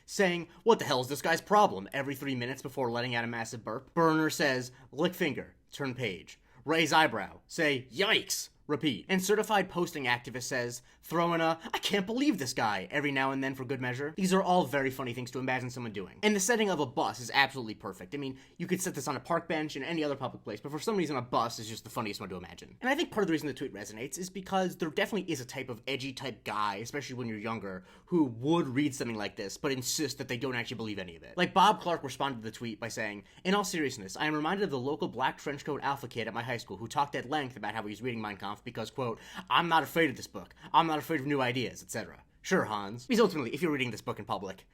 saying, "What the hell is this guy's problem?" every 3 minutes before letting out a massive burp. Burner says, "Lick finger, turn page." Raise eyebrow, say, "Yikes," repeat. And certified posting activist says, throwing a "I can't believe this guy" every now and then for good measure. These are all very funny things to imagine someone doing. And the setting of a bus is absolutely perfect. I mean, you could set this on a park bench in any other public place, but for some reason a bus is just the funniest one to imagine. And I think part of the reason the tweet resonates is because there definitely is a type of edgy type guy, especially when you're younger, who would read something like this, but insist that they don't actually believe any of it. Like, Bob Clark responded to the tweet by saying, "In all seriousness, I am reminded of the local black trenchcoat alpha kid at my high school who talked at length about how he was reading Mein Kampf because, quote, I'm not afraid of this book. I'm not afraid of new ideas, etc. Sure, Hans. Because ultimately, if you're reading this book in public,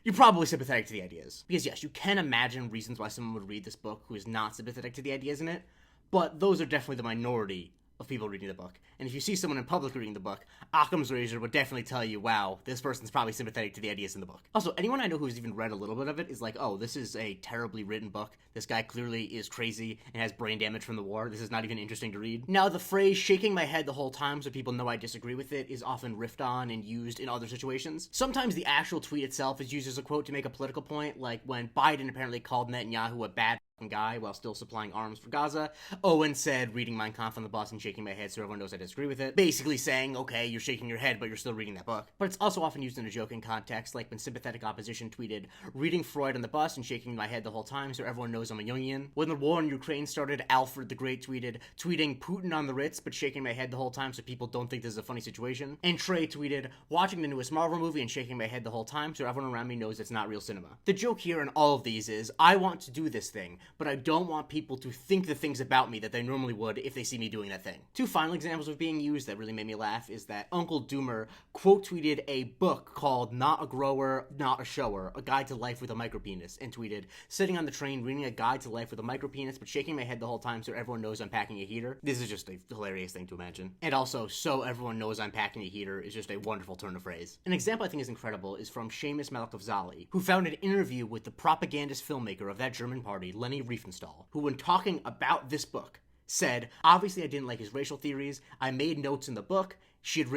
you're probably sympathetic to the ideas. Because yes, you can imagine reasons why someone would read this book who is not sympathetic to the ideas in it, but those are definitely the minority of people reading the book. And if you see someone in public reading the book, Occam's razor would definitely tell you, wow, this person's probably sympathetic to the ideas in the book. Also, anyone I know who's even read a little bit of it is like, oh, this is a terribly written book. This guy clearly is crazy and has brain damage from the war. This is not even interesting to read. Now, the phrase shaking my head the whole time so people know I disagree with it is often riffed on and used in other situations. Sometimes the actual tweet itself is used as a quote to make a political point, like when Biden apparently called Netanyahu a bad guy while still supplying arms for Gaza. Owen said, reading Mein Kampf on the bus and shaking my head so everyone knows I disagree with it. Basically saying, okay, you're shaking your head, but you're still reading that book. But it's also often used in a joking context, like when sympathetic opposition tweeted, reading Freud on the bus and shaking my head the whole time so everyone knows I'm a Jungian. When the war in Ukraine started, Alfred the Great tweeted, tweeting Putin on the Ritz, but shaking my head the whole time so people don't think this is a funny situation. And Trey tweeted, watching the newest Marvel movie and shaking my head the whole time so everyone around me knows it's not real cinema. The joke here in all of these is, I want to do this thing, but I don't want people to think the things about me that they normally would if they see me doing that thing. Two final examples of being used that really made me laugh is that Uncle Doomer quote tweeted a book called Not a Grower, Not a Shower, A Guide to Life with a Micropenis, and tweeted, sitting on the train reading a guide to life with a micropenis but shaking my head the whole time so everyone knows I'm packing a heater. This is just a hilarious thing to imagine. And also, so everyone knows I'm packing a heater is just a wonderful turn of phrase. An example I think is incredible is from Seamus Malekavzali, who found an interview with the propagandist filmmaker of that German party, Leni Riefenstahl, who when talking about this book said, obviously I didn't like his racial theories, I made notes in the book, I'd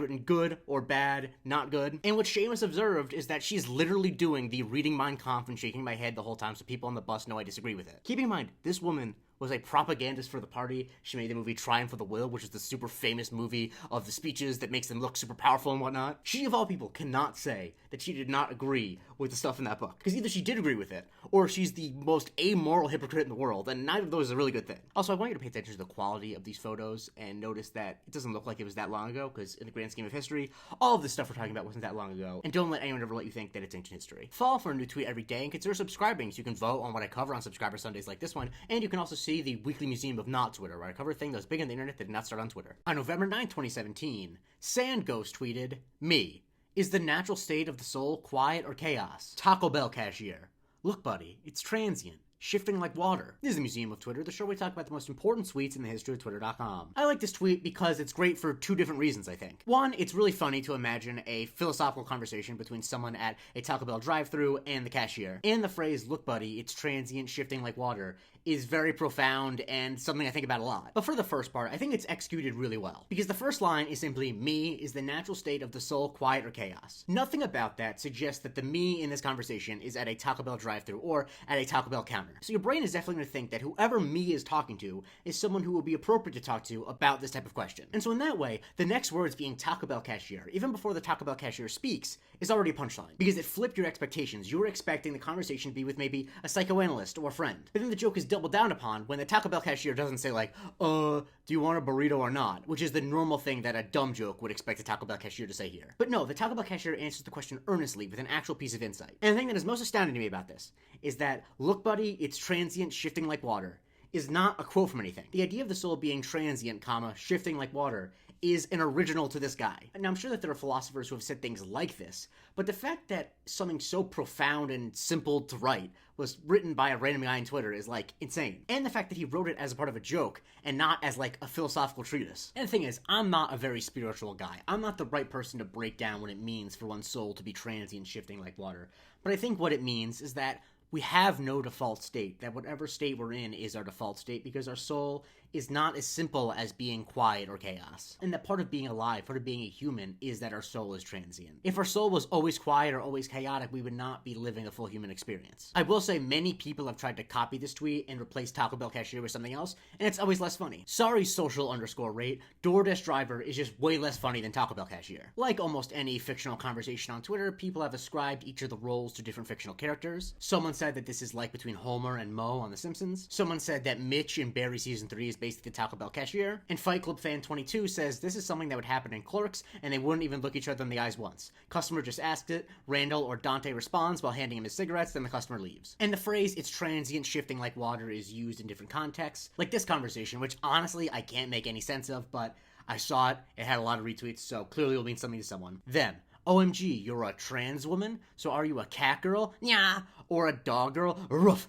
written good or bad, not good. And what Seamus observed is that she's literally doing the reading Mein Kampf and shaking my head the whole time so people on the bus know I disagree with it. Keeping in mind, this woman was a propagandist for the party. She made the movie Triumph of the Will, which is the super famous movie of the speeches that makes them look super powerful and whatnot. She, of all people, cannot say that she did not agree with the stuff in that book. Because either she did agree with it, or she's the most amoral hypocrite in the world, and neither of those is a really good thing. Also, I want you to pay attention to the quality of these photos and notice that it doesn't look like it was that long ago, because in the grand scheme of history, all of this stuff we're talking about wasn't that long ago, and don't let anyone ever let you think that it's ancient history. Follow for a new tweet every day, and consider subscribing so you can vote on what I cover on Subscriber Sundays like this one, and you can also see the weekly museum of not Twitter, where I cover a thing that was big on the internet that did not start on Twitter. On November 9, 2017, Sandghost tweeted, "Me. Is the natural state of the soul quiet or chaos? Taco Bell cashier. Look, buddy, it's transient. Shifting like water." This is the Museum of Twitter, the show where we talk about the most important tweets in the history of Twitter.com. I like this tweet because it's great for two different reasons, I think. One, it's really funny to imagine a philosophical conversation between someone at a Taco Bell drive-thru and the cashier. And the phrase, "Look, buddy, it's transient, shifting like water," is very profound and something I think about a lot. But for the first part, I think it's executed really well. Because the first line is simply, "Me is the natural state of the soul, quiet or chaos." Nothing about that suggests that the me in this conversation is at a Taco Bell drive-thru or at a Taco Bell counter. So your brain is definitely going to think that whoever me is talking to is someone who will be appropriate to talk to about this type of question. And so in that way, the next words being Taco Bell cashier, even before the Taco Bell cashier speaks, is already a punchline. Because it flipped your expectations. You were expecting the conversation to be with maybe a psychoanalyst or a friend. But then the joke is doubled down upon when the Taco Bell cashier doesn't say like, do you want a burrito or not? Which is the normal thing that a dumb joke would expect a Taco Bell cashier to say here. But no, the Taco Bell cashier answers the question earnestly with an actual piece of insight. And the thing that is most astounding to me about this is that, "Look, buddy, it's transient, shifting like water," is not a quote from anything. The idea of the soul being transient, shifting like water is an original to this guy. Now, I'm sure that there are philosophers who have said things like this, but the fact that something so profound and simple to write was written by a random guy on Twitter is, like, insane. And the fact that he wrote it as a part of a joke and not as, like, a philosophical treatise. And the thing is, I'm not a very spiritual guy. I'm not the right person to break down what it means for one's soul to be transient, shifting like water. But I think what it means is that we have no default state, that whatever state we're in is our default state because our soul is not as simple as being quiet or chaos. And that part of being alive, part of being a human, is that our soul is transient. If our soul was always quiet or always chaotic, we would not be living a full human experience. I will say many people have tried to copy this tweet and replace Taco Bell cashier with something else, and it's always less funny. Sorry, social_rate, DoorDash driver is just way less funny than Taco Bell cashier. Like almost any fictional conversation on Twitter, people have ascribed each of the roles to different fictional characters. Someone said that this is like between Homer and Moe on The Simpsons. Someone said that Mitch in Barry Season 3 is basically the Taco Bell cashier. And Fight Club Fan 22 says this is something that would happen in Clerks, and they wouldn't even look each other in the eyes once. Customer just asked it, Randall or Dante responds while handing him his cigarettes, then the customer leaves. And the phrase, "it's transient, shifting like water," is used in different contexts, like this conversation, which honestly I can't make any sense of, but I saw it, it had a lot of retweets, so clearly it'll mean something to someone. Them. "OMG, you're a trans woman? So are you a cat girl? Nya. Or a dog girl? Roof."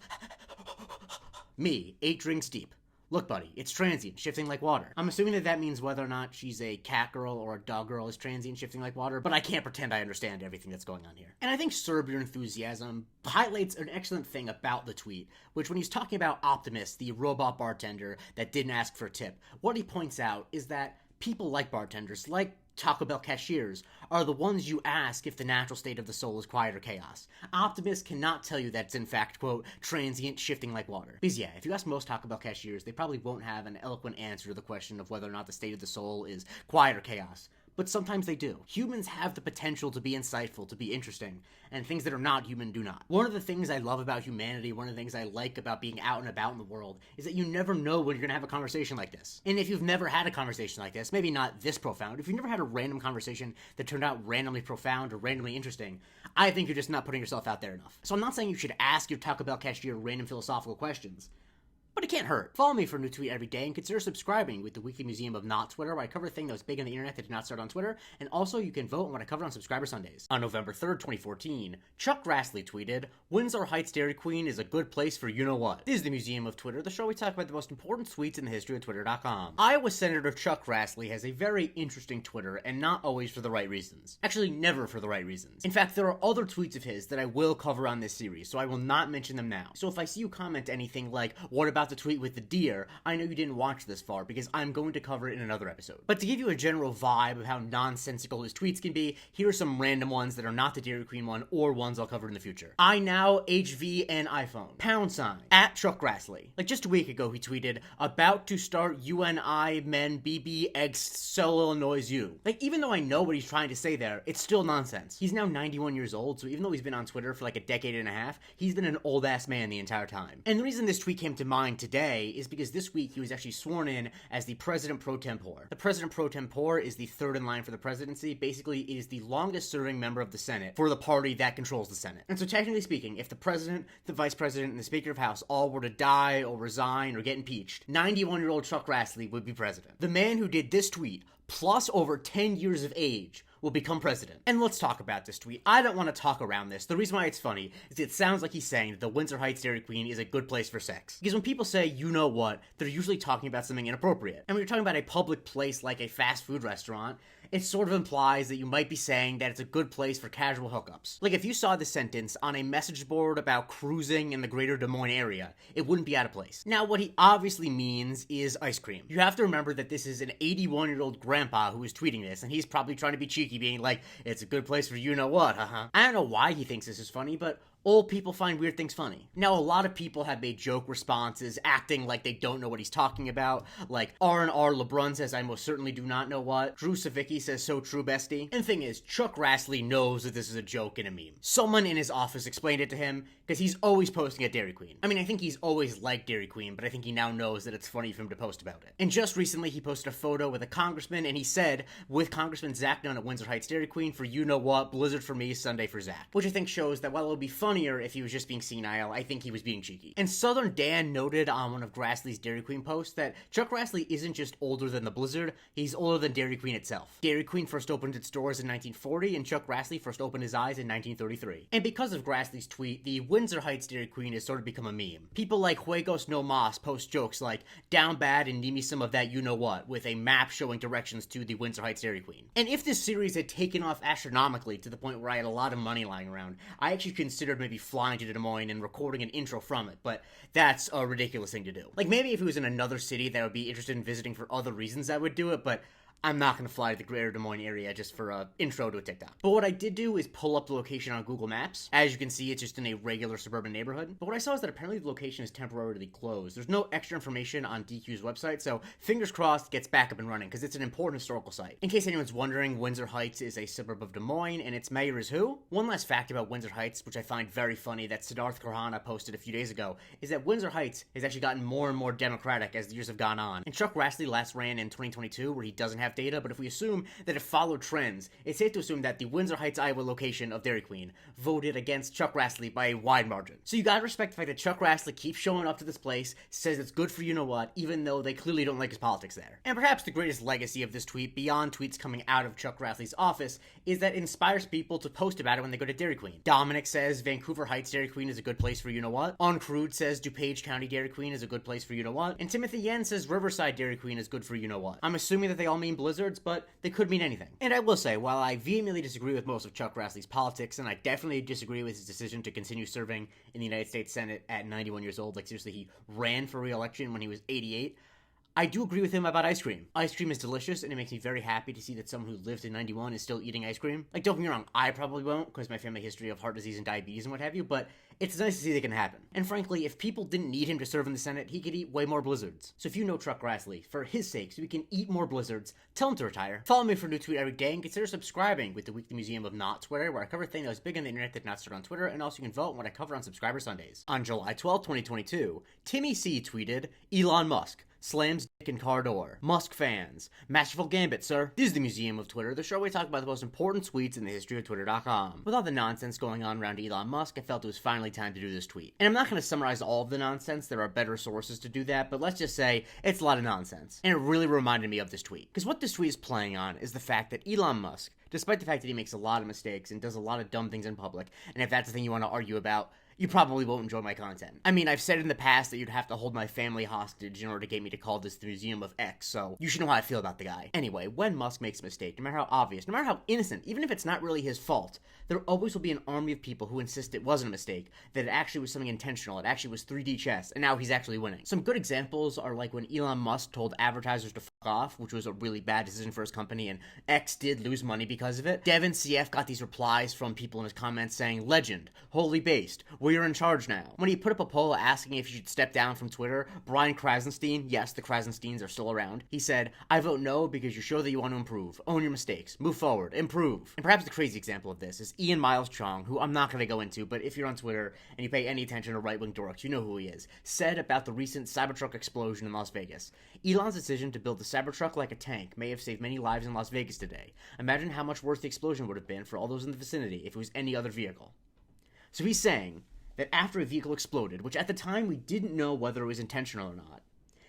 Me, 8 drinks deep. "Look, buddy, it's transient, shifting like water." I'm assuming that that means whether or not she's a cat girl or a dog girl is transient, shifting like water, but I can't pretend I understand everything that's going on here. And I think Serb Your Enthusiasm highlights an excellent thing about the tweet, which when he's talking about Optimus, the robot bartender that didn't ask for a tip, what he points out is that people like bartenders, like Taco Bell cashiers, are the ones you ask if the natural state of the soul is quiet or chaos. Optimus cannot tell you that it's in fact, quote, transient, shifting like water. Because yeah, if you ask most Taco Bell cashiers, they probably won't have an eloquent answer to the question of whether or not the state of the soul is quiet or chaos. But sometimes they do. Humans have the potential to be insightful, to be interesting, and things that are not human do not. One of the things I love about humanity, one of the things I like about being out and about in the world, is that you never know when you're gonna have a conversation like this. And if you've never had a conversation like this, maybe not this profound, if you've never had a random conversation that turned out randomly profound or randomly interesting, I think you're just not putting yourself out there enough. So I'm not saying you should ask your Taco Bell cashier random philosophical questions, but it can't hurt. Follow me for a new tweet every day, and consider subscribing with the Weekly Museum of Not Twitter, where I cover a thing that was big on the internet that did not start on Twitter, and also you can vote on what I cover on Subscriber Sundays. On November 3rd, 2014, Chuck Grassley tweeted, "Windsor Heights Dairy Queen is a good place for you-know-what." This is the Museum of Twitter, the show we talk about the most important tweets in the history of Twitter.com. Iowa Senator Chuck Grassley has a very interesting Twitter, and not always for the right reasons. Actually, never for the right reasons. In fact, there are other tweets of his that I will cover on this series, so I will not mention them now. So if I see you comment anything like, "What about about the tweet with the deer, I know you didn't watch this far because I'm going to cover it in another episode. But to give you a general vibe of how nonsensical his tweets can be, here are some random ones that are not the Dairy Queen one or ones I'll cover in the future. I now HV and iPhone. # at Chuck Grassley. Like just a week ago he tweeted, about to start UNI men BB X Seoul Illinois U. Like even though I know what he's trying to say there, it's still nonsense. He's now 91 years old, so even though he's been on Twitter for like a decade and a half, he's been an old ass man the entire time. And the reason this tweet came to mind today is because this week he was actually sworn in as the President Pro Tempore. The President Pro Tempore is the third in line for the presidency. Basically, it is the longest serving member of the Senate for the party that controls the Senate. And so technically speaking, if the president, the vice president, and the Speaker of House all were to die or resign or get impeached, 91-year-old Chuck Grassley would be president. The man who did this tweet, plus over 10 years of age, will become president. And let's talk about this tweet. I don't want to talk around this. The reason why it's funny is it sounds like he's saying that the Windsor Heights Dairy Queen is a good place for sex. Because when people say, you know what, they're usually talking about something inappropriate. And when you're talking about a public place like a fast food restaurant, it sort of implies that you might be saying that it's a good place for casual hookups. Like if you saw this sentence on a message board about cruising in the greater Des Moines area, it wouldn't be out of place. Now what he obviously means is ice cream. You have to remember that this is an 81-year-old grandpa who is tweeting this, and he's probably trying to be cheeky, being like, it's a good place for you know what, haha. I don't know why he thinks this is funny, but old people find weird things funny. Now, a lot of people have made joke responses, acting like they don't know what he's talking about, like R&R LeBron says, I most certainly do not know what. Drew Savicki says, so true, bestie. And the thing is, Chuck Grassley knows that this is a joke and a meme. Someone in his office explained it to him, because he's always posting at Dairy Queen. I mean, I think he's always liked Dairy Queen, but I think he now knows that it's funny for him to post about it. And just recently, he posted a photo with a congressman, and he said, with Congressman Zach Dunn at Windsor Heights Dairy Queen, for you know what, blizzard for me, Sunday for Zach. Which I think shows that while it would be funnier if he was just being senile, I think he was being cheeky. And Southern Dan noted on one of Grassley's Dairy Queen posts that Chuck Grassley isn't just older than the blizzard, he's older than Dairy Queen itself. Dairy Queen first opened its doors in 1940, and Chuck Grassley first opened his eyes in 1933. And because of Grassley's tweet, the Windsor Heights Dairy Queen has sort of become a meme. People like Juegos No Mas post jokes like, down bad and need me some of that you know what, with a map showing directions to the Windsor Heights Dairy Queen. And if this series had taken off astronomically to the point where I had a lot of money lying around, I actually considered maybe flying to Des Moines and recording an intro from it, but that's a ridiculous thing to do. Like maybe if it was in another city that I would be interested in visiting for other reasons I would do it, but I'm not going to fly to the greater Des Moines area just for an intro to a TikTok. But what I did do is pull up the location on Google Maps. As you can see, it's just in a regular suburban neighborhood. But what I saw is that apparently the location is temporarily closed. There's no extra information on DQ's website, so fingers crossed it gets back up and running, because it's an important historical site. In case anyone's wondering, Windsor Heights is a suburb of Des Moines, and its mayor is who? One last fact about Windsor Heights, which I find very funny, that Siddharth Karhana posted a few days ago, is that Windsor Heights has actually gotten more and more Democratic as the years have gone on. And Chuck Grassley last ran in 2022, where he doesn't have data, but if we assume that it followed trends, it's safe to assume that the Windsor Heights, Iowa location of Dairy Queen voted against Chuck Grassley by a wide margin. So you gotta respect the fact that Chuck Grassley keeps showing up to this place, says it's good for you know what, even though they clearly don't like his politics there. And perhaps the greatest legacy of this tweet, beyond tweets coming out of Chuck Grassley's office, is that it inspires people to post about it when they go to Dairy Queen. Dominic says Vancouver Heights Dairy Queen is a good place for you know what. Uncrude says DuPage County Dairy Queen is a good place for you know what. And Timothy Yen says Riverside Dairy Queen is good for you know what. I'm assuming that they all mean blizzards, but they could mean anything. And I will say, while I vehemently disagree with most of Chuck Grassley's politics, and I definitely disagree with his decision to continue serving in the United States Senate at 91 years old, like seriously, he ran for re-election when he was 88, I do agree with him about ice cream. Ice cream is delicious, and it makes me very happy to see that someone who lived in 91 is still eating ice cream. Like, don't get me wrong, I probably won't, because my family history of heart disease and diabetes and what have you, but it's nice to see that can happen. And frankly, if people didn't need him to serve in the Senate, he could eat way more blizzards. So if you know Chuck Grassley, for his sake, so we can eat more blizzards, tell him to retire. Follow me for a new tweet every day, and consider subscribing with the Weekly Museum of Not Twitter, where I cover things that was big on the internet that not started on Twitter, and also you can vote on what I cover on Subscriber Sundays. On July 12, 2022, Timmy C tweeted, Elon Musk slams dick in car door. Musk fans. Masterful gambit, sir. This is the Museum of Twitter, the show where we talk about the most important tweets in the history of Twitter.com. With all the nonsense going on around Elon Musk, I felt it was finally time to do this tweet. And I'm not going to summarize all of the nonsense, there are better sources to do that, but let's just say it's a lot of nonsense. And it really reminded me of this tweet. Because what this tweet is playing on is the fact that Elon Musk, despite the fact that he makes a lot of mistakes and does a lot of dumb things in public, and if that's the thing you want to argue about, you probably won't enjoy my content. I mean, I've said in the past that you'd have to hold my family hostage in order to get me to call this the Museum of X, so you should know how I feel about the guy. Anyway, when Musk makes a mistake, no matter how obvious, no matter how innocent, even if it's not really his fault, there always will be an army of people who insist it wasn't a mistake, that it actually was something intentional, it actually was 3D chess, and now he's actually winning. Some good examples are like when Elon Musk told advertisers to fuck off, which was a really bad decision for his company, and X did lose money because of it. Devin CF got these replies from people in his comments saying, "Legend, wholly based, we're in charge now." When he put up a poll asking if he should step down from Twitter, Brian Krasenstein, yes, the Krasensteins are still around, he said, "I vote no because you show that you want to improve. Own your mistakes. Move forward. Improve." And perhaps the crazy example of this is Ian Miles Chong, who I'm not going to go into, but if you're on Twitter and you pay any attention to right-wing dorks, you know who he is, said about the recent Cybertruck explosion in Las Vegas. Elon's decision to build the Cybertruck like a tank may have saved many lives in Las Vegas today. Imagine how much worse the explosion would have been for all those in the vicinity if it was any other vehicle. So he's saying that after a vehicle exploded, which at the time we didn't know whether it was intentional or not,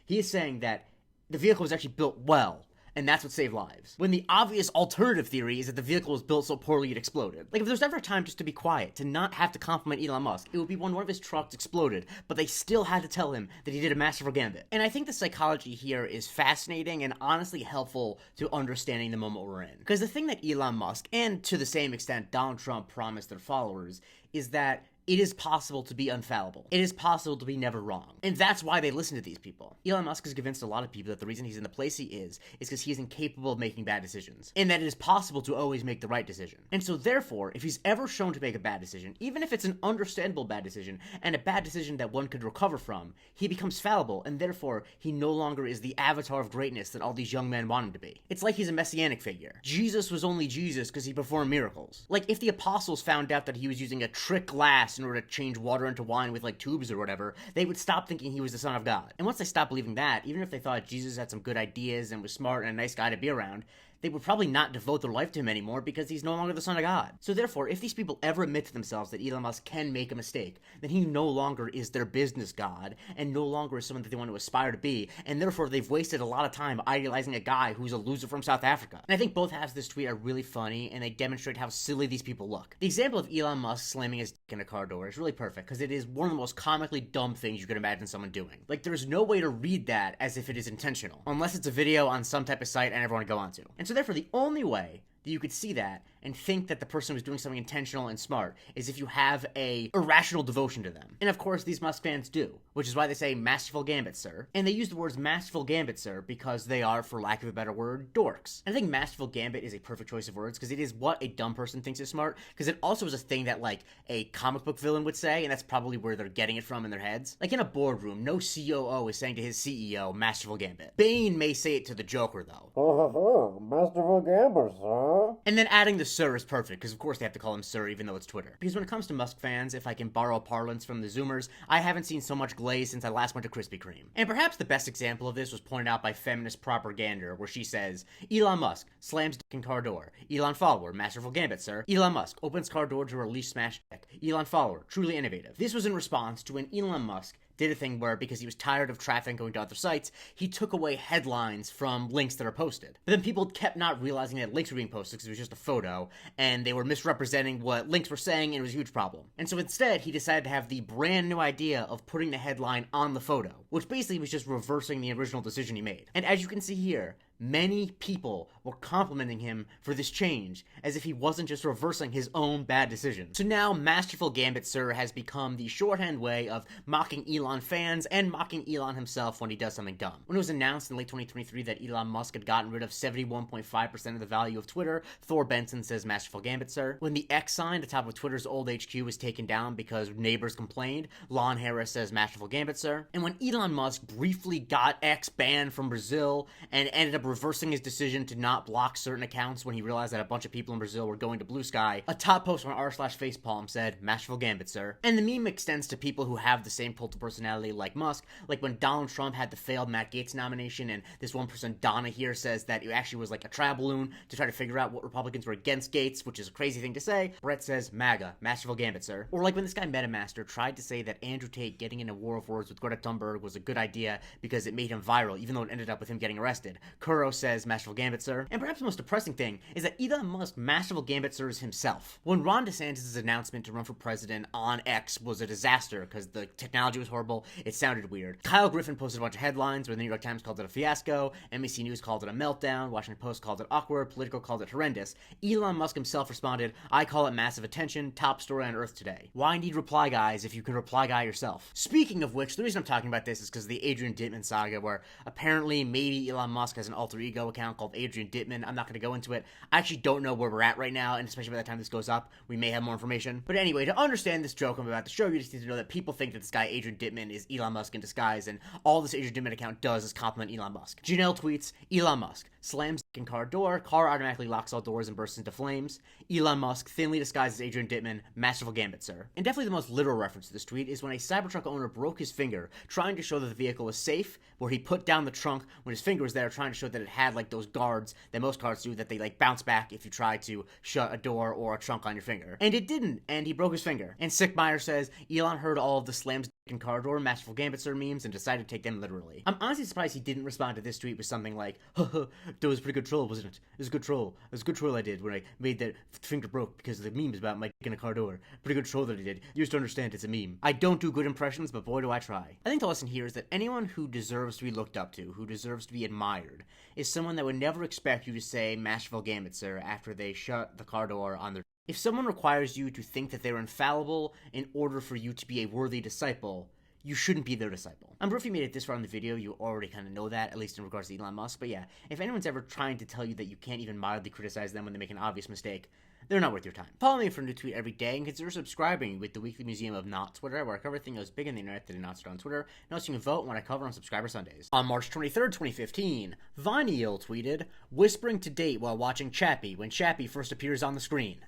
he is saying that the vehicle was actually built well, and that's what saved lives. When the obvious alternative theory is that the vehicle was built so poorly it exploded. Like, if there's ever a time just to be quiet, to not have to compliment Elon Musk, it would be when one of his trucks exploded, but they still had to tell him that he did a masterful gambit. And I think the psychology here is fascinating and honestly helpful to understanding the moment we're in. Because the thing that Elon Musk, and to the same extent Donald Trump, promised their followers is that it is possible to be infallible. It is possible to be never wrong. And that's why they listen to these people. Elon Musk has convinced a lot of people that the reason he's in the place he is because he is incapable of making bad decisions. And that it is possible to always make the right decision. And so therefore, if he's ever shown to make a bad decision, even if it's an understandable bad decision, and a bad decision that one could recover from, he becomes fallible, and therefore, he no longer is the avatar of greatness that all these young men want him to be. It's like he's a messianic figure. Jesus was only Jesus because he performed miracles. Like, if the apostles found out that he was using a trick glass in order to change water into wine with like tubes or whatever, they would stop thinking he was the son of God. And once they stopped believing that, even if they thought Jesus had some good ideas and was smart and a nice guy to be around, they would probably not devote their life to him anymore because he's no longer the son of God. So therefore, if these people ever admit to themselves that Elon Musk can make a mistake, then he no longer is their business god, and no longer is someone that they want to aspire to be, and therefore they've wasted a lot of time idealizing a guy who's a loser from South Africa. And I think both halves of this tweet are really funny, and they demonstrate how silly these people look. The example of Elon Musk slamming his dick in a car door is really perfect, because it is one of the most comically dumb things you could imagine someone doing. Like, there's no way to read that as if it is intentional, unless it's a video on some type of site and everyone to go onto. And so therefore, the only way that you could see that and think that the person was doing something intentional and smart is if you have a irrational devotion to them. And of course, these Musk fans do, which is why they say masterful gambit, sir. And they use the words masterful gambit, sir, because they are, for lack of a better word, dorks. And I think masterful gambit is a perfect choice of words because it is what a dumb person thinks is smart, because it also is a thing that, like, a comic book villain would say, and that's probably where they're getting it from in their heads. Like, in a boardroom, no COO is saying to his CEO, masterful gambit. Bane may say it to the Joker, though. Masterful gambit, sir. And then adding the sir is perfect, because of course they have to call him sir even though it's Twitter. Because when it comes to Musk fans, if I can borrow parlance from the Zoomers, I haven't seen so much glaze since I last went to Krispy Kreme. And perhaps the best example of this was pointed out by feminist propaganda, where she says, Elon Musk slams dick in car door. Elon follower, masterful gambit, sir. Elon Musk opens car door to release smash dick. Elon follower, truly innovative. This was in response to when Elon Musk did a thing where, because he was tired of traffic going to other sites, he took away headlines from links that are posted. But then people kept not realizing that links were being posted because it was just a photo, and they were misrepresenting what links were saying, and it was a huge problem. And so instead, he decided to have the brand new idea of putting the headline on the photo, which basically was just reversing the original decision he made. And as you can see here, many people were complimenting him for this change, as if he wasn't just reversing his own bad decisions. So now, Masterful Gambit Sir has become the shorthand way of mocking Elon fans and mocking Elon himself when he does something dumb. When it was announced in late 2023 that Elon Musk had gotten rid of 71.5% of the value of Twitter, Thor Benson says Masterful Gambit Sir. When the X sign, the top of Twitter's old HQ, was taken down because neighbors complained, Lon Harris says Masterful Gambit Sir. And when Elon Musk briefly got X banned from Brazil and ended up reversing his decision to not block certain accounts when he realized that a bunch of people in Brazil were going to Blue Sky, a top post on r/facepalm said, Masterful Gambit, sir. And the meme extends to people who have the same cult of personality like Musk, like when Donald Trump had the failed Matt Gaetz nomination, and this one person, Donna here, says that it actually was like a trial balloon to try to figure out what Republicans were against Gaetz, which is a crazy thing to say. Brett says, MAGA, Masterful Gambit, sir. Or like when this guy MetaMaster tried to say that Andrew Tate getting in a war of words with Greta Thunberg was a good idea because it made him viral, even though it ended up with him getting arrested. Kerr Burrow says, Masterful Gambit, sir. And perhaps the most depressing thing is that Elon Musk Masterful Gambit sirs himself. When Ron DeSantis' announcement to run for president on X was a disaster because the technology was horrible, it sounded weird. Kyle Griffin posted a bunch of headlines where the New York Times called it a fiasco, NBC News called it a meltdown, Washington Post called it awkward, Politico called it horrendous. Elon Musk himself responded, I call it massive attention, top story on Earth today. Why need reply guys if you can reply guy yourself? Speaking of which, the reason I'm talking about this is because of the Adrian Dittman saga, where apparently maybe Elon Musk has an alter ego account called Adrian Dittman. I'm not going to go into it. I actually don't know where we're at right now, and especially by the time this goes up, we may have more information. But anyway, to understand this joke I'm about to show you, just need to know that people think that this guy Adrian Dittman is Elon Musk in disguise, and all this Adrian Dittman account does is compliment Elon Musk. Janelle tweets, Elon Musk slams in car door, car automatically locks all doors and bursts into flames. Elon Musk thinly disguised as Adrian Dittman, Masterful Gambit, sir. And definitely the most literal reference to this tweet is when a Cybertruck owner broke his finger trying to show that the vehicle was safe, where he put down the trunk when his finger was there, trying to show that it had like those guards that most cars do, that they like bounce back if you try to shut a door or a trunk on your finger. And it didn't, and he broke his finger. And Sick Meyer says, Elon heard all of the slams in car door Masterful Gambit sir memes and decided to take them literally. I'm honestly surprised he didn't respond to this tweet with something like, that was a pretty good troll, wasn't it? It was a good troll. It was a good troll I did when I made that finger broke because the memes about my dick in a car door. Pretty good troll that I did. You just don't understand, it's a meme. I don't do good impressions, but boy do I try. I think the lesson here is that anyone who deserves to be looked up to, who deserves to be admired, is someone that would never expect you to say Masterful Gambit sir after they shut the car door on their. If someone requires you to think that they're infallible in order for you to be a worthy disciple, you shouldn't be their disciple. I'm sure if you made it this far in the video, you already kind of know that, at least in regards to Elon Musk, but yeah, if anyone's ever trying to tell you that you can't even mildly criticize them when they make an obvious mistake, they're not worth your time. Follow me for a new tweet every day, and consider subscribing with the Weekly Museum of Not Twitter, where I cover everything that was big on the internet that did not start on Twitter, and also you can vote when I cover on Subscriber Sundays. On March 23rd, 2015, Vinyl tweeted, whispering to date while watching Chappie when Chappie first appears on the screen.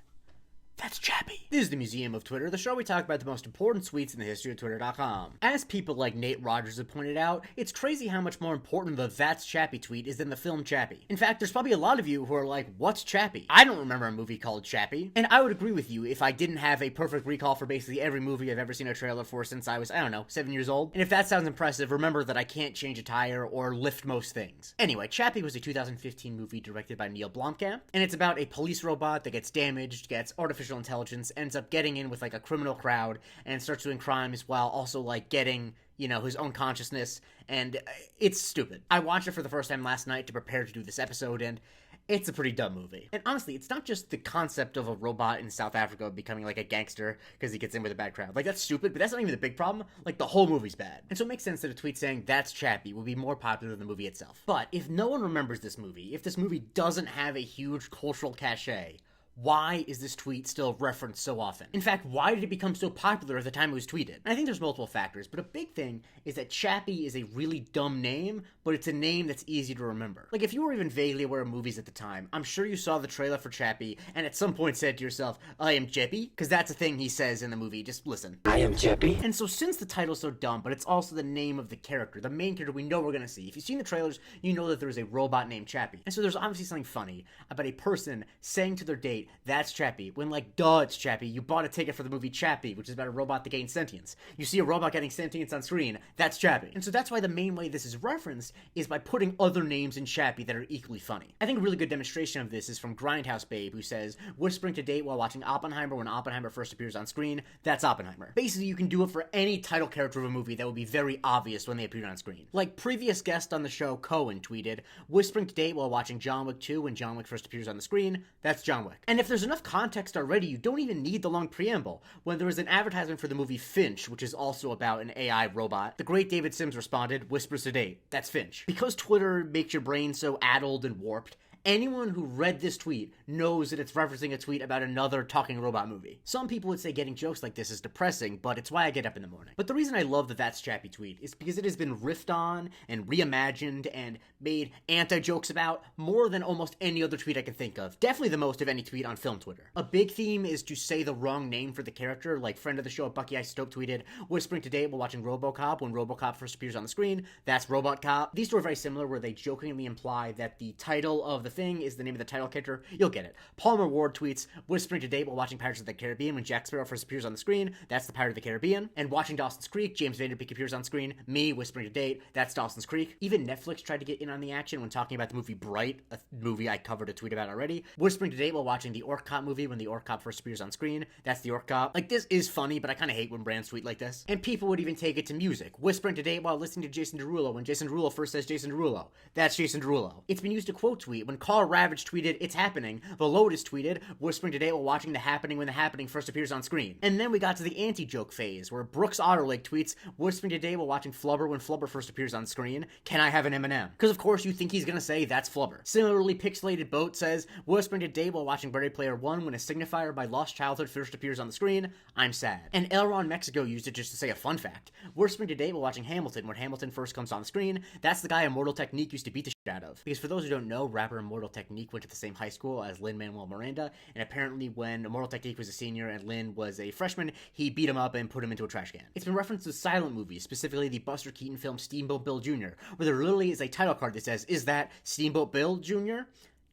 That's Chappie. This is the Museum of Twitter, the show we talk about the most important tweets in the history of Twitter.com. As people like Nate Rogers have pointed out, it's crazy how much more important the That's Chappie tweet is than the film Chappie. In fact, there's probably a lot of you who are like, what's Chappie? I don't remember a movie called Chappie. And I would agree with you if I didn't have a perfect recall for basically every movie I've ever seen a trailer for since I was, 7 years old. And if that sounds impressive, remember that I can't change a tire or lift most things. Anyway, Chappie was a 2015 movie directed by Neil Blomkamp, and it's about a police robot that gets damaged, gets artificial intelligence, ends up getting in with like a criminal crowd and starts doing crimes while also like getting, his own consciousness, and it's stupid. I watched it for the first time last night to prepare to do this episode, and it's a pretty dumb movie. And honestly, it's not just the concept of a robot in South Africa becoming like a gangster because he gets in with a bad crowd. Like, that's stupid, but that's not even the big problem. Like, the whole movie's bad. And so it makes sense that a tweet saying that's Chappie will be more popular than the movie itself. But if no one remembers this movie, if this movie doesn't have a huge cultural cachet, why is this tweet still referenced so often? In fact, why did it become so popular at the time it was tweeted? And I think there's multiple factors, but a big thing is that Chappie is a really dumb name, but it's a name that's easy to remember. Like, if you were even vaguely aware of movies at the time, I'm sure you saw the trailer for Chappie and at some point said to yourself, I am Chappie? Because that's a thing he says in the movie. Just listen. I am Chappie. And so since the title's so dumb, but it's also the name of the character, the main character we know we're gonna see. If you've seen the trailers, you know that there's a robot named Chappie. And so there's obviously something funny about a person saying to their date, that's Chappie, when like, duh, it's Chappie. You bought a ticket for the movie Chappie, which is about a robot that gains sentience. You see a robot getting sentience on screen, that's Chappie. And so that's why the main way this is referenced is by putting other names in Chappie that are equally funny. I think a really good demonstration of this is from Grindhouse Babe, who says, whispering to date while watching Oppenheimer when Oppenheimer first appears on screen, that's Oppenheimer. Basically, you can do it for any title character of a movie that would be very obvious when they appeared on screen. Like previous guest on the show, Cohen, tweeted, whispering to date while watching John Wick 2 when John Wick first appears on the screen, that's John Wick. And if there's enough context already, you don't even need the long preamble. When there was an advertisement for the movie Finch, which is also about an AI robot, the great David Sims responded, whispers to date, that's Finch. Because Twitter makes your brain so addled and warped, anyone who read this tweet knows that it's referencing a tweet about another talking robot movie. Some people would say getting jokes like this is depressing, but it's why I get up in the morning. But the reason I love the That's Chappie tweet is because it has been riffed on and reimagined and made anti-jokes about more than almost any other tweet I can think of. Definitely the most of any tweet on film Twitter. A big theme is to say the wrong name for the character, like friend of the show Bucky Isotope tweeted, whispering to date while watching RoboCop when RoboCop first appears on the screen, that's Robot Cop. These two are very similar where they jokingly imply that the title of the Thing is the name of the title character. You'll get it. Palmer Ward tweets, whispering to date while watching Pirates of the Caribbean when Jack Sparrow first appears on the screen. That's the Pirate of the Caribbean. And watching Dawson's Creek, James Vanderbeek appears on screen. Me, whispering to date. That's Dawson's Creek. Even Netflix tried to get in on the action when talking about the movie Bright, a movie I covered a tweet about already. Whispering to date while watching the Orc Cop movie when the Orc Cop first appears on screen. That's the Orc Cop. Like, this is funny, but I kind of hate when brands tweet like this. And people would even take it to music. Whispering to date while listening to Jason Derulo when Jason Derulo first says Jason Derulo. That's Jason Derulo. It's been used to quote tweet when Carl Ravage tweeted, "It's happening." The Lotus tweeted, whispering to date while watching The Happening when The Happening first appears on screen. And then we got to the anti-joke phase, where Brooks Otterlake tweets, whispering to date while watching Flubber when Flubber first appears on screen. "Can I have an M&M?" Because of course you think he's gonna say that's Flubber. Similarly, Pixelated Boat says, whispering to date while watching Ready Player One when a signifier by Lost Childhood first appears on the screen. "I'm sad." And Elron Mexico used it just to say a fun fact. Whispering to date while watching Hamilton when Hamilton first comes on the screen. That's the guy Immortal Technique used to beat the shit out of. Because for those who don't know, rapper Immortal Technique went to the same high school as Lin-Manuel Miranda, and apparently when Immortal Technique was a senior and Lin was a freshman, he beat him up and put him into a trash can. It's been referenced to silent movies, specifically the Buster Keaton film Steamboat Bill Jr., where there literally is a title card that says, "Is that Steamboat Bill Jr.?"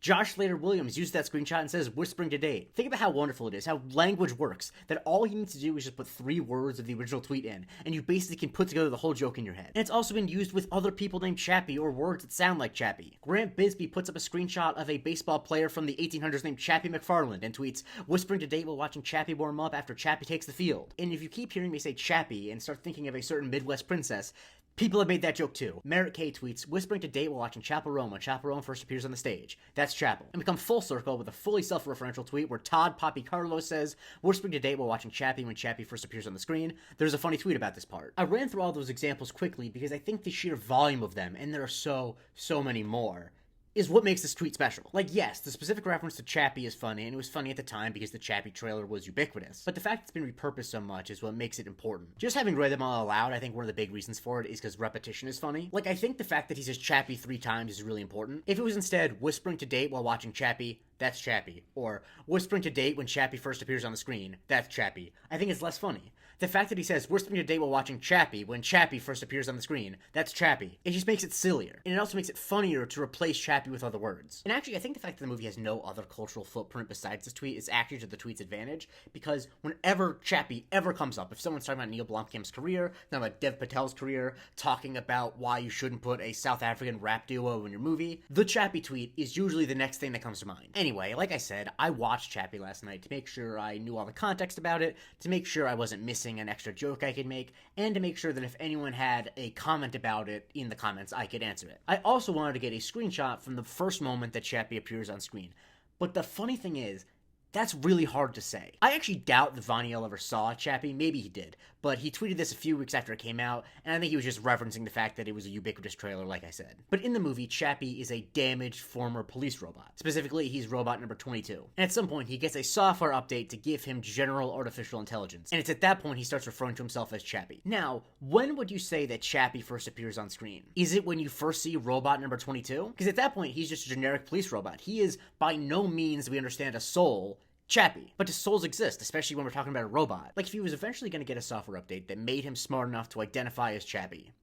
Josh Slater Williams used that screenshot and says, whispering to date. Think about how wonderful it is, how language works, that all you need to do is just put 3 words of the original tweet in, and you basically can put together the whole joke in your head. And it's also been used with other people named Chappie, or words that sound like Chappie. Grant Bisbee puts up a screenshot of a baseball player from the 1800s named Chappie McFarland, and tweets, whispering to date while watching Chappie warm up after Chappie takes the field. And if you keep hearing me say Chappie, and start thinking of a certain Midwest princess, people have made that joke too. Merritt K tweets, whispering to date while watching Chapel Roan when Chapel Roan first appears on the stage. That's Chapel. And we come full circle with a fully self-referential tweet where Todd Poppy Carlos says, whispering to date while watching Chappie when Chappie first appears on the screen. There's a funny tweet about this part. I ran through all those examples quickly because I think the sheer volume of them, and there are so many more, is what makes this tweet special. Like, yes, the specific reference to Chappie is funny, and it was funny at the time because the Chappie trailer was ubiquitous. But the fact it's been repurposed so much is what makes it important. Just having read them all aloud, I think one of the big reasons for it is because repetition is funny. Like, I think the fact that he says Chappie 3 times is really important. If it was instead whispering to date while watching Chappie, that's Chappie. Or whispering to date when Chappie first appears on the screen, that's Chappie. I think it's less funny. The fact that he says, whispering to date while watching Chappie when Chappie first appears on the screen, that's Chappie. It just makes it sillier. And it also makes it funnier to replace Chappie with other words. And actually, I think the fact that the movie has no other cultural footprint besides this tweet is actually to the tweet's advantage, because whenever Chappie ever comes up, if someone's talking about Neil Blomkamp's career, talking about Dev Patel's career, talking about why you shouldn't put a South African rap duo in your movie, the Chappie tweet is usually the next thing that comes to mind. Anyway, like I said, I watched Chappie last night to make sure I knew all the context about it, to make sure I wasn't missing an extra joke I could make, and to make sure that if anyone had a comment about it in the comments, I could answer it. I also wanted to get a screenshot from the first moment that Chappie appears on screen. But the funny thing is, that's really hard to say. I actually doubt that Vaniel ever saw Chappie. Maybe he did, but he tweeted this a few weeks after it came out, and I think he was just referencing the fact that it was a ubiquitous trailer, like I said. But in the movie, Chappie is a damaged former police robot. Specifically, he's robot number 22. And at some point, he gets a software update to give him general artificial intelligence. And it's at that point he starts referring to himself as Chappie. Now, when would you say that Chappie first appears on screen? Is it when you first see robot number 22? Because at that point, he's just a generic police robot. He is by no means, we understand, a soul, Chappie. But does souls exist, especially when we're talking about a robot? Like, if he was eventually going to get a software update that made him smart enough to identify as Chappie,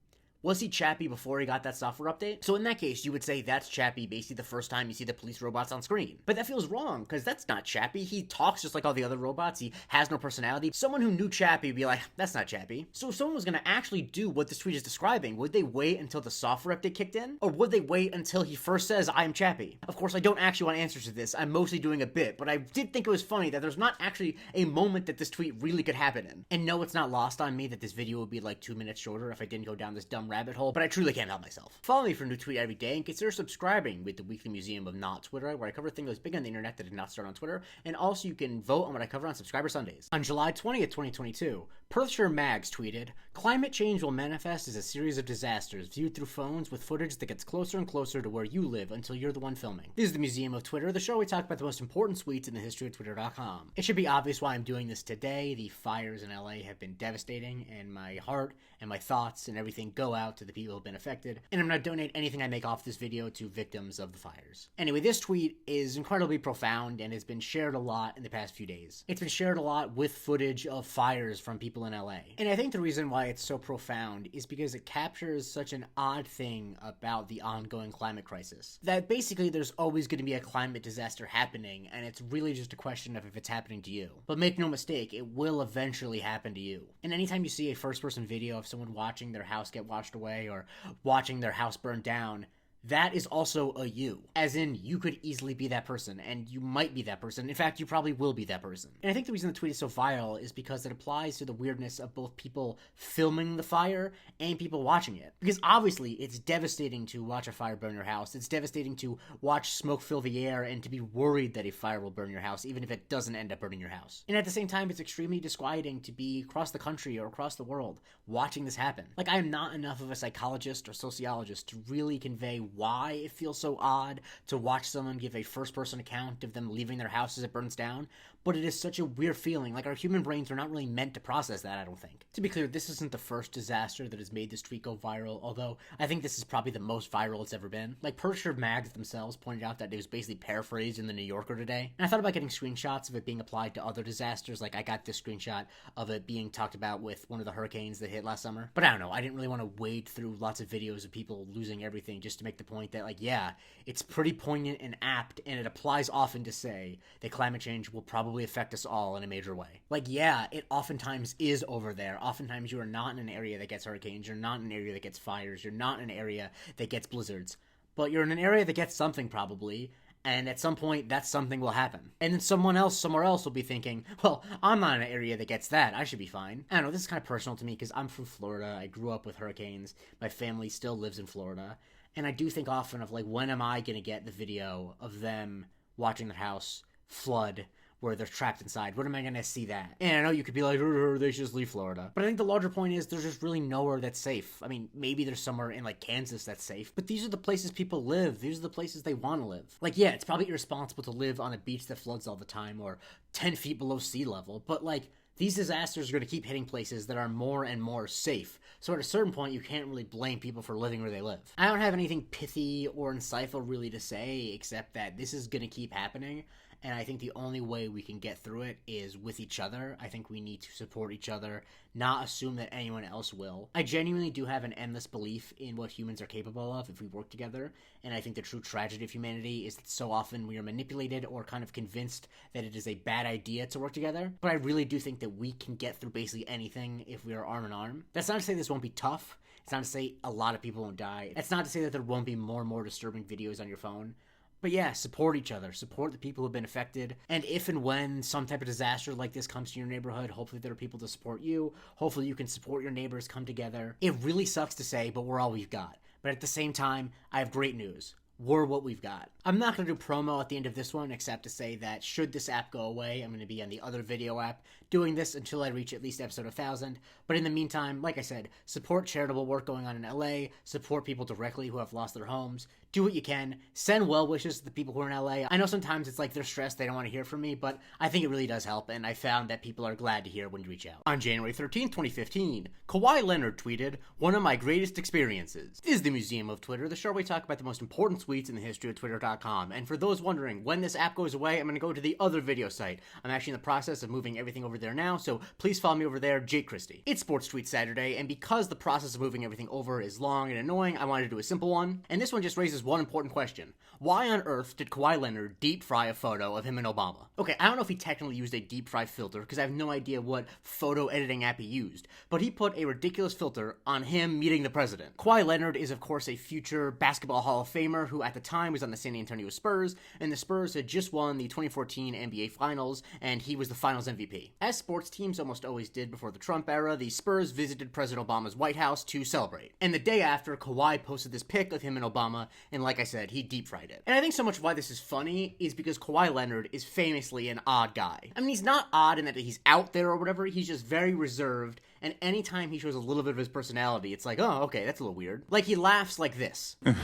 was he Chappie before he got that software update? So in that case, you would say that's Chappie basically the first time you see the police robots on screen. But that feels wrong, because that's not Chappie. He talks just like all the other robots. He has no personality. Someone who knew Chappie would be like, that's not Chappie. So if someone was going to actually do what this tweet is describing, would they wait until the software update kicked in? Or would they wait until he first says, I am Chappie? Of course, I don't actually want answers to this. I'm mostly doing a bit, but I did think it was funny that there's not actually a moment that this tweet really could happen in. And no, it's not lost on me that this video would be like 2 minutes shorter if I didn't go down this dumb rabbit hole, but I truly can't help myself. Follow me for a new tweet every day, and consider subscribing with the Weekly Museum of Not Twitter, where I cover things big on the internet that did not start on Twitter, and also you can vote on what I cover on Subscriber Sundays. On July 20th, 2022, Perthshire Mags tweeted, climate change will manifest as a series of disasters viewed through phones with footage that gets closer and closer to where you live until you're the one filming. This is the Museum of Twitter, the show where we talk about the most important tweets in the history of Twitter.com. It should be obvious why I'm doing this today. The fires in LA have been devastating, and my heart and my thoughts and everything go out to the people who have been affected, and I'm going to donate anything I make off this video to victims of the fires. Anyway, this tweet is incredibly profound and has been shared a lot in the past few days. It's been shared a lot with footage of fires from people in LA. And I think the reason why it's so profound is because it captures such an odd thing about the ongoing climate crisis. That basically there's always going to be a climate disaster happening, and it's really just a question of if it's happening to you. But make no mistake, it will eventually happen to you. And anytime you see a first-person video of someone watching their house get washed away or watching their house burn down, that is also a you. As in, you could easily be that person, and you might be that person. In fact, you probably will be that person. And I think the reason the tweet is so viral is because it applies to the weirdness of both people filming the fire and people watching it. Because obviously, it's devastating to watch a fire burn your house. It's devastating to watch smoke fill the air and to be worried that a fire will burn your house, even if it doesn't end up burning your house. And at the same time, it's extremely disquieting to be across the country or across the world watching this happen. Like, I am not enough of a psychologist or sociologist to really convey why it feels so odd to watch someone give a first-person account of them leaving their house as it burns down, but it is such a weird feeling. Like, our human brains are not really meant to process that, I don't think. To be clear, this isn't the first disaster that has made this tweet go viral, although I think this is probably the most viral it's ever been. Like, Percher Mags themselves pointed out that it was basically paraphrased in the New Yorker today, and I thought about getting screenshots of it being applied to other disasters. Like, I got this screenshot of it being talked about with one of the hurricanes that hit last summer, but I don't know, I didn't really want to wade through lots of videos of people losing everything just to make the point that, like, yeah, it's pretty poignant and apt, and it applies often to say that climate change will probably affect us all in a major way. Like, yeah, it oftentimes is over there. Oftentimes you are not in an area that gets hurricanes, you're not in an area that gets fires, you're not in an area that gets blizzards, but you're in an area that gets something probably, and at some point that something will happen. And then someone else somewhere else will be thinking, well, I'm not in an area that gets that, I should be fine. I don't know, this is kind of personal to me because I'm from Florida, I grew up with hurricanes, my family still lives in Florida, and I do think often of, like, when am I gonna get the video of them watching their house flood where they're trapped inside? When am I gonna see that? And I know you could be like, they should just leave Florida. But I think the larger point is there's just really nowhere that's safe. I mean, maybe there's somewhere in, like, Kansas that's safe, but these are the places people live. These are the places they want to live. Like, yeah, it's probably irresponsible to live on a beach that floods all the time or 10 feet below sea level, but, like, these disasters are going to keep hitting places that are more and more safe. So at a certain point, you can't really blame people for living where they live. I don't have anything pithy or insightful really to say, except that this is going to keep happening. And I think the only way we can get through it is with each other. I think we need to support each other, not assume that anyone else will. I genuinely do have an endless belief in what humans are capable of if we work together. And I think the true tragedy of humanity is that so often we are manipulated or kind of convinced that it is a bad idea to work together. But I really do think that we can get through basically anything if we are arm in arm. That's not to say this won't be tough. It's not to say a lot of people won't die. It's not to say that there won't be more and more disturbing videos on your phone. But yeah, support each other, support the people who have been affected, and if and when some type of disaster like this comes to your neighborhood, hopefully there are people to support you, hopefully you can support your neighbors, come together. It really sucks to say, but we're all we've got. But at the same time, I have great news. We're what we've got. I'm not going to do promo at the end of this one, except to say that should this app go away, I'm going to be on the other video app doing this until I reach at least episode 1000. But in the meantime, like I said, support charitable work going on in LA, support people directly who have lost their homes, do what you can, send well wishes to the people who are in LA. I know sometimes it's like they're stressed, they don't want to hear from me, but I think it really does help, and I found that people are glad to hear when you reach out. On January 13th, 2015, Kawhi Leonard tweeted, "One of my greatest experiences is the Museum of Twitter, the show where we talk about the most important tweets in the history of Twitter.com. And for those wondering, when this app goes away, I'm going to go to the other video site. I'm actually in the process of moving everything over there now, so please follow me over there, Jake Christie. It's Sports Tweet Saturday, and because the process of moving everything over is long and annoying, I wanted to do a simple one. And this one just raises one important question. Why on earth did Kawhi Leonard deep fry a photo of him and Obama? Okay, I don't know if he technically used a deep fry filter, because I have no idea what photo editing app he used, but he put a ridiculous filter on him meeting the president. Kawhi Leonard is, of course, a future basketball Hall of Famer who at the time was on the San Antonio Spurs, and the Spurs had just won the 2014 NBA Finals, and he was the Finals MVP. As sports teams almost always did before the Trump era, the Spurs visited President Obama's White House to celebrate. And the day after, Kawhi posted this pic of him and Obama, and like I said, he deep fried it. And I think so much why this is funny is because Kawhi Leonard is famously an odd guy. I mean, he's not odd in that he's out there or whatever, he's just very reserved, and anytime he shows a little bit of his personality, it's like, oh, okay, that's a little weird. Like, he laughs like this. And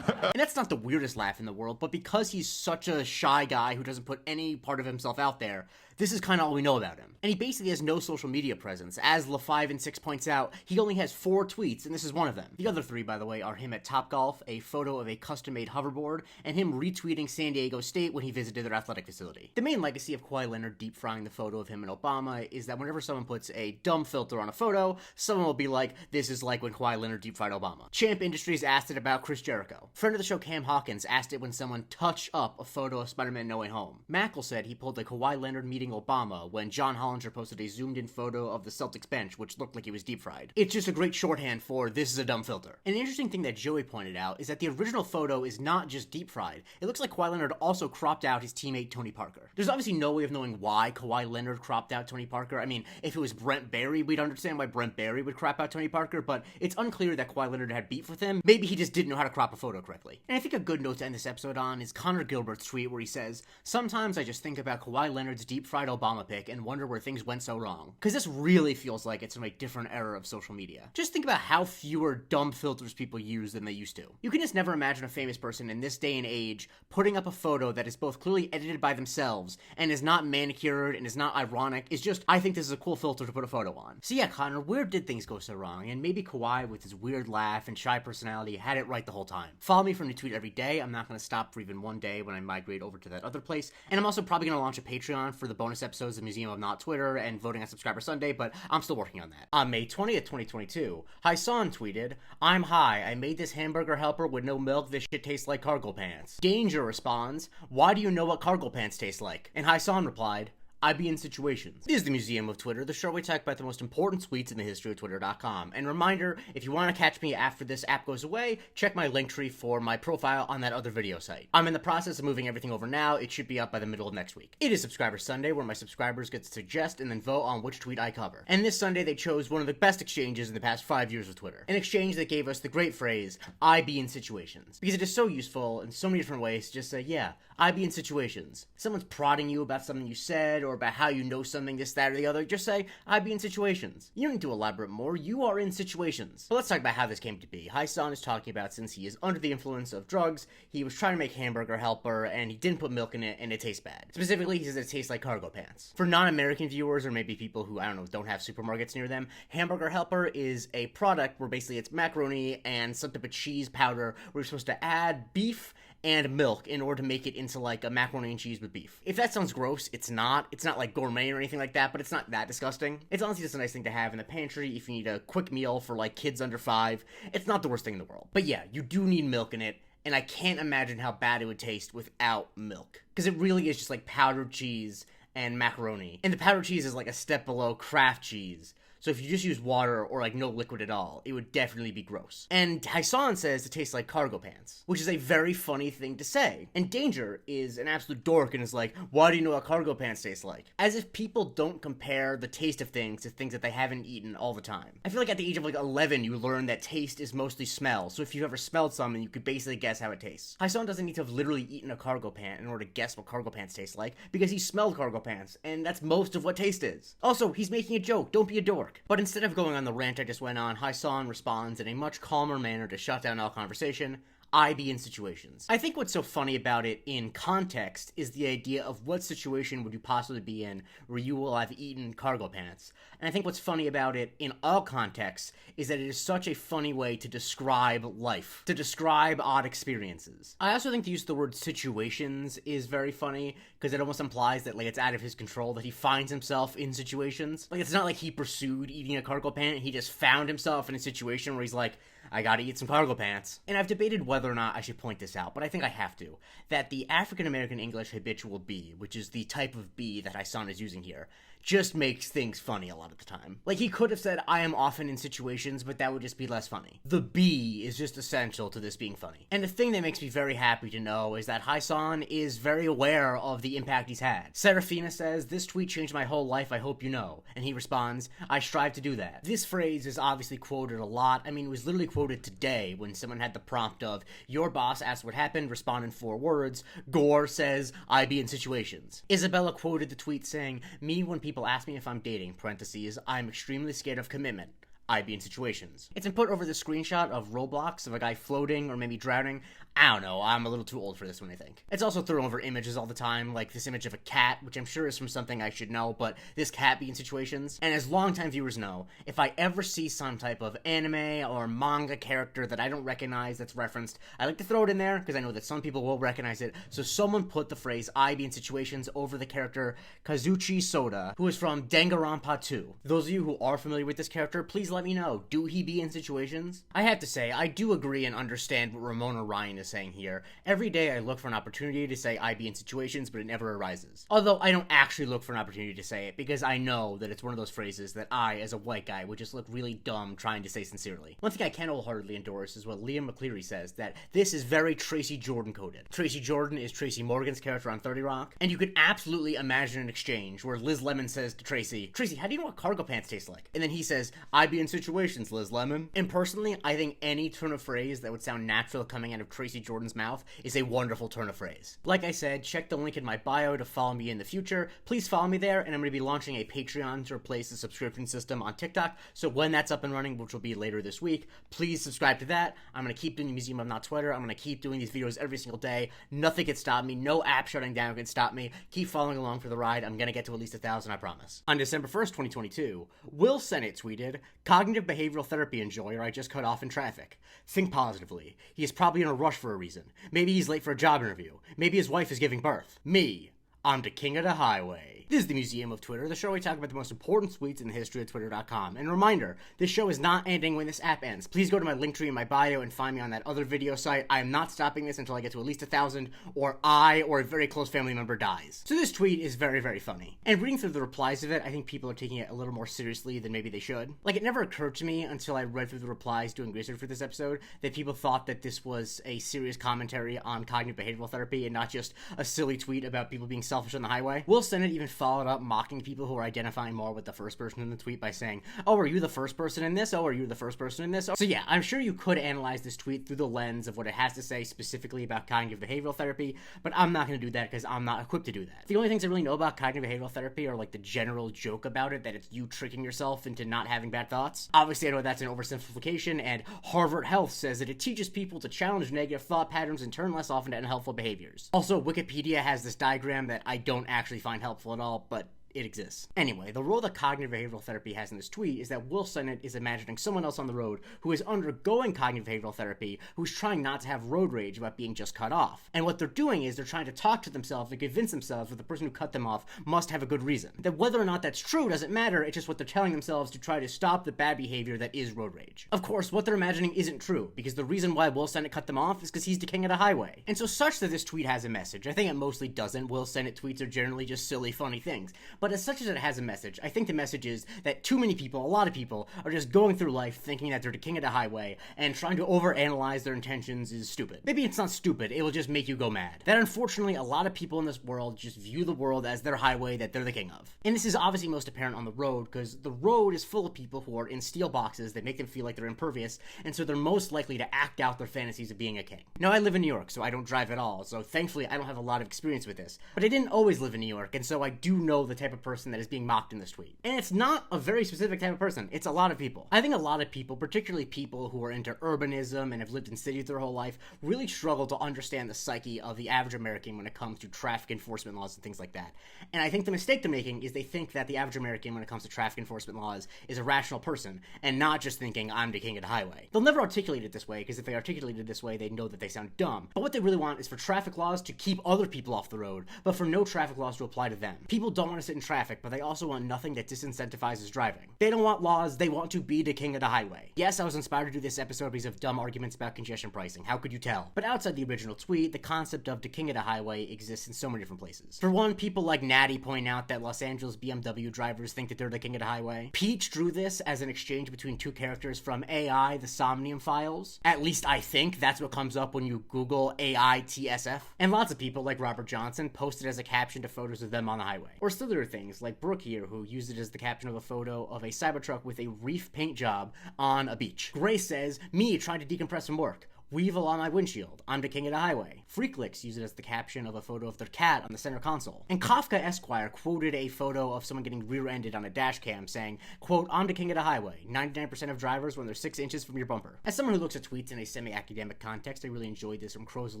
that's not the weirdest laugh in the world, but because he's such a shy guy who doesn't put any part of himself out there This is kind of all we know about him. And he basically has no social media presence. As Le5and6 points out, he only has 4 tweets, and this is one of them. The other 3, by the way, are him at Topgolf, a photo of a custom-made hoverboard, and him retweeting San Diego State when he visited their athletic facility. The main legacy of Kawhi Leonard deep frying the photo of him and Obama is that whenever someone puts a dumb filter on a photo, someone will be like, this is like when Kawhi Leonard deep fried Obama. Champ Industries asked it about Chris Jericho. Friend of the show Cam Hawkins asked it when someone touched up a photo of Spider-Man No Way Home. Mackle said he pulled a Kawhi Leonard meeting Obama when John Hollinger posted a zoomed-in photo of the Celtics bench, which looked like he was deep fried. It's just a great shorthand for this is a dumb filter. An interesting thing that Joey pointed out is that the original photo is not just deep fried. It looks like Kawhi Leonard also cropped out his teammate Tony Parker. There's obviously no way of knowing why Kawhi Leonard cropped out Tony Parker. I mean, if it was Brent Barry, we'd understand why Brent Barry would crop out Tony Parker, but it's unclear that Kawhi Leonard had beef with him. Maybe he just didn't know how to crop a photo correctly. And I think a good note to end this episode on is Connor Gilbert's tweet where he says, sometimes I just think about Kawhi Leonard's deep fried Obama pic and wonder where things went so wrong. Because this really feels like it's from a different era of social media. Just think about how fewer dumb filters people use than they used to. You can just never imagine a famous person in this day and age putting up a photo that is both clearly edited by themselves and is not manicured and is not ironic. It's just, I think this is a cool filter to put a photo on. So yeah, Connor, where did things go so wrong? And maybe Kawhi, with his weird laugh and shy personality, had it right the whole time. Follow me for a new tweet every day. I'm not going to stop for even one day when I migrate over to that other place. And I'm also probably going to launch a Patreon for the bonus episodes of Museum of Not Twitter and voting on Subscriber Sunday, but I'm still working on that. On May 20th, 2022, Hyson tweeted, I'm high. I made this hamburger helper with no milk. This shit tastes like cargo pants. Danger responds, why do you know what cargo pants taste like? And Hyson replied, I be in situations. This is the Museum of Twitter, the show we talk about the most important tweets in the history of Twitter.com. And reminder, if you want to catch me after this app goes away, check my link tree for my profile on that other video site. I'm in the process of moving everything over now. It should be up by the middle of next week. It is Subscriber Sunday, where my subscribers get to suggest and then vote on which tweet I cover. And this Sunday, they chose one of the best exchanges in the past 5 years of Twitter. An exchange that gave us the great phrase, I be in situations. Because it is so useful in so many different ways to just say, yeah, I be in situations. Someone's prodding you about something you said, or about how you know something, this, that, or the other, just say, I be in situations. You don't need to elaborate more, you are in situations. But let's talk about how this came to be. Hyson is talking about since he is under the influence of drugs, he was trying to make hamburger helper, and he didn't put milk in it, and it tastes bad. Specifically, he says it tastes like cargo pants. For non-American viewers, or maybe people who, I don't know, don't have supermarkets near them, hamburger helper is a product where basically it's macaroni and some type of cheese powder where you're supposed to add beef and milk in order to make it into like a macaroni and cheese with beef. If that sounds gross, it's not. It's not like gourmet or anything like that, but it's not that disgusting. It's honestly just a nice thing to have in the pantry if you need a quick meal for like kids under 5. It's not the worst thing in the world. But yeah, you do need milk in it, and I can't imagine how bad it would taste without milk. Because it really is just like powdered cheese and macaroni. And the powdered cheese is like a step below Kraft cheese. So if you just use water or like no liquid at all, it would definitely be gross. And Hyson says it tastes like cargo pants, which is a very funny thing to say. And Danger is an absolute dork and is like, why do you know what cargo pants taste like? As if people don't compare the taste of things to things that they haven't eaten all the time. I feel like at the age of like 11, you learn that taste is mostly smell. So if you've ever smelled something, you could basically guess how it tastes. Hyson doesn't need to have literally eaten a cargo pant in order to guess what cargo pants taste like, because he smelled cargo pants, and that's most of what taste is. Also, he's making a joke. Don't be a dork. But instead of going on the rant I just went on, Hyson responds in a much calmer manner to shut down all conversation. I be in situations. I think what's so funny about it in context is the idea of what situation would you possibly be in where you will have eaten cargo pants. And I think what's funny about it in all contexts is that it is such a funny way to describe life, to describe odd experiences. I also think the use of the word situations is very funny because it almost implies that like it's out of his control, that he finds himself in situations. Like it's not like he pursued eating a cargo pant, he just found himself in a situation where he's like, I gotta eat some cargo pants. And I've debated whether or not I should point this out, but I think I have to. That the African-American English habitual B, which is the type of B that Hyson is using here, just makes things funny a lot of the time. Like, he could have said, I am often in situations, but that would just be less funny. The B is just essential to this being funny. And the thing that makes me very happy to know is that Hyson is very aware of the impact he's had. Serafina says, this tweet changed my whole life, I hope you know. And he responds, I strive to do that. This phrase is obviously quoted a lot. I mean, it was literally quoted today when someone had the prompt of, your boss asked what happened, respond in 4 words. Gore says, I be in situations. Isabella quoted the tweet saying, me when people ask me if I'm dating, parentheses, I'm extremely scared of commitment. I be in situations. It's been put over the screenshot of Roblox of a guy floating or maybe drowning. I don't know, I'm a little too old for this one, I think. It's also thrown over images all the time, like this image of a cat, which I'm sure is from something I should know, but this cat be in situations. And as longtime viewers know, if I ever see some type of anime or manga character that I don't recognize that's referenced, I like to throw it in there, because I know that some people will recognize it. So someone put the phrase I be in situations over the character Kazuchi Soda, who is from Danganronpa 2. Those of you who are familiar with this character, please let me know, do he be in situations? I have to say, I do agree and understand what Ramona Ryan is saying here. Every day I look for an opportunity to say I be in situations, but it never arises. Although I don't actually look for an opportunity to say it, because I know that it's one of those phrases that I, as a white guy, would just look really dumb trying to say sincerely. One thing I can wholeheartedly endorse is what Liam McCleary says, that this is very Tracy Jordan coded. Tracy Jordan is Tracy Morgan's character on 30 Rock, and you could absolutely imagine an exchange where Liz Lemon says to Tracy, how do you know what cargo pants taste like? And then he says, I be in situations, Liz Lemon. And personally, I think any turn of phrase that would sound natural coming out of Tracy Jordan's mouth is a wonderful turn of phrase. Like I said, check the link in my bio to follow me in the future. Please follow me there, and I'm going to be launching a Patreon to replace the subscription system on TikTok, so when that's up and running, which will be later this week, please subscribe to that. I'm going to keep doing the Museum of Not Twitter. I'm going to keep doing these videos every single day. Nothing can stop me. No app shutting down can stop me. Keep following along for the ride. I'm going to get to at least 1,000, I promise. On December 1st, 2022, Will Sennett tweeted, "Cognitive behavioral therapy enjoyer I just cut off in traffic. Think positively. He is probably in a rush for a reason. Maybe he's late for a job interview. Maybe his wife is giving birth. Me, I'm the king of the highway." This is the Museum of Twitter, the show where we talk about the most important tweets in the history of Twitter.com. And a reminder, this show is not ending when this app ends. Please go to my link tree in my bio and find me on that other video site. I am not stopping this until I get to at least 1,000, or I or a very close family member dies. So this tweet is very, very funny. And reading through the replies of it, I think people are taking it a little more seriously than maybe they should. Like, it never occurred to me until I read through the replies doing research for this episode that people thought that this was a serious commentary on cognitive behavioral therapy and not just a silly tweet about people being selfish on the highway. Will Sennett even followed up mocking people who are identifying more with the first person in the tweet by saying, "Oh, are you the first person in this? Oh, are you the first person in this?" So yeah, I'm sure you could analyze this tweet through the lens of what it has to say specifically about cognitive behavioral therapy, but I'm not going to do that because I'm not equipped to do that. The only things I really know about cognitive behavioral therapy are like the general joke about it, that it's you tricking yourself into not having bad thoughts. Obviously, I know that's an oversimplification, and Harvard Health says that it teaches people to challenge negative thought patterns and turn less often to unhelpful behaviors. Also, Wikipedia has this diagram that I don't actually find helpful at all, but it exists. Anyway, the role that cognitive behavioral therapy has in this tweet is that Will Sennett is imagining someone else on the road who is undergoing cognitive behavioral therapy, who's trying not to have road rage about being just cut off. And what they're doing is they're trying to talk to themselves and convince themselves that the person who cut them off must have a good reason. That whether or not that's true doesn't matter, it's just what they're telling themselves to try to stop the bad behavior that is road rage. Of course, what they're imagining isn't true, because the reason why Will Sennett cut them off is because he's the king of the highway. And so such that this tweet has a message. I think it mostly doesn't. Will Sennett tweets are generally just silly, funny things. But as such as it has a message, I think the message is that too many people, a lot of people, are just going through life thinking that they're the king of the highway, and trying to overanalyze their intentions is stupid. Maybe it's not stupid, it will just make you go mad. That unfortunately a lot of people in this world just view the world as their highway that they're the king of. And this is obviously most apparent on the road, because the road is full of people who are in steel boxes that make them feel like they're impervious, and so they're most likely to act out their fantasies of being a king. Now, I live in New York, so I don't drive at all, so thankfully I don't have a lot of experience with this. But I didn't always live in New York, and so I do know the type of person that is being mocked in this tweet. And it's not a very specific type of person, it's a lot of people. I think a lot of people, particularly people who are into urbanism and have lived in cities their whole life, really struggle to understand the psyche of the average American when it comes to traffic enforcement laws and things like that. And I think the mistake they're making is they think that the average American, when it comes to traffic enforcement laws, is a rational person, and not just thinking, I'm the king of the highway. They'll never articulate it this way, because if they articulate it this way, they know that they sound dumb. But what they really want is for traffic laws to keep other people off the road, but for no traffic laws to apply to them. People don't want to sit in traffic, but they also want nothing that disincentivizes driving. They don't want laws, they want to be the king of the highway. Yes, I was inspired to do this episode because of dumb arguments about congestion pricing. How could you tell? But outside the original tweet, the concept of the king of the highway exists in so many different places. For one, people like Natty point out that Los Angeles BMW drivers think that they're the king of the highway. Peach drew this as an exchange between two characters from AI, the Somnium Files. At least I think that's what comes up when you Google AI TSF. And lots of people, like Robert Johnson, posted as a caption to photos of them on the highway. Or still there are things, like Brooke here, who used it as the caption of a photo of a Cybertruck with a reef paint job on a beach. Grace says, me trying to decompress from work. Weevil on my windshield. I'm the king of the highway. Freaklix use it as the caption of a photo of their cat on the center console. And Kafka Esquire quoted a photo of someone getting rear-ended on a dash cam saying, quote, I'm the king of the highway. 99% of drivers when they're 6 inches from your bumper. As someone who looks at tweets in a semi-academic context, I really enjoyed this from Crows of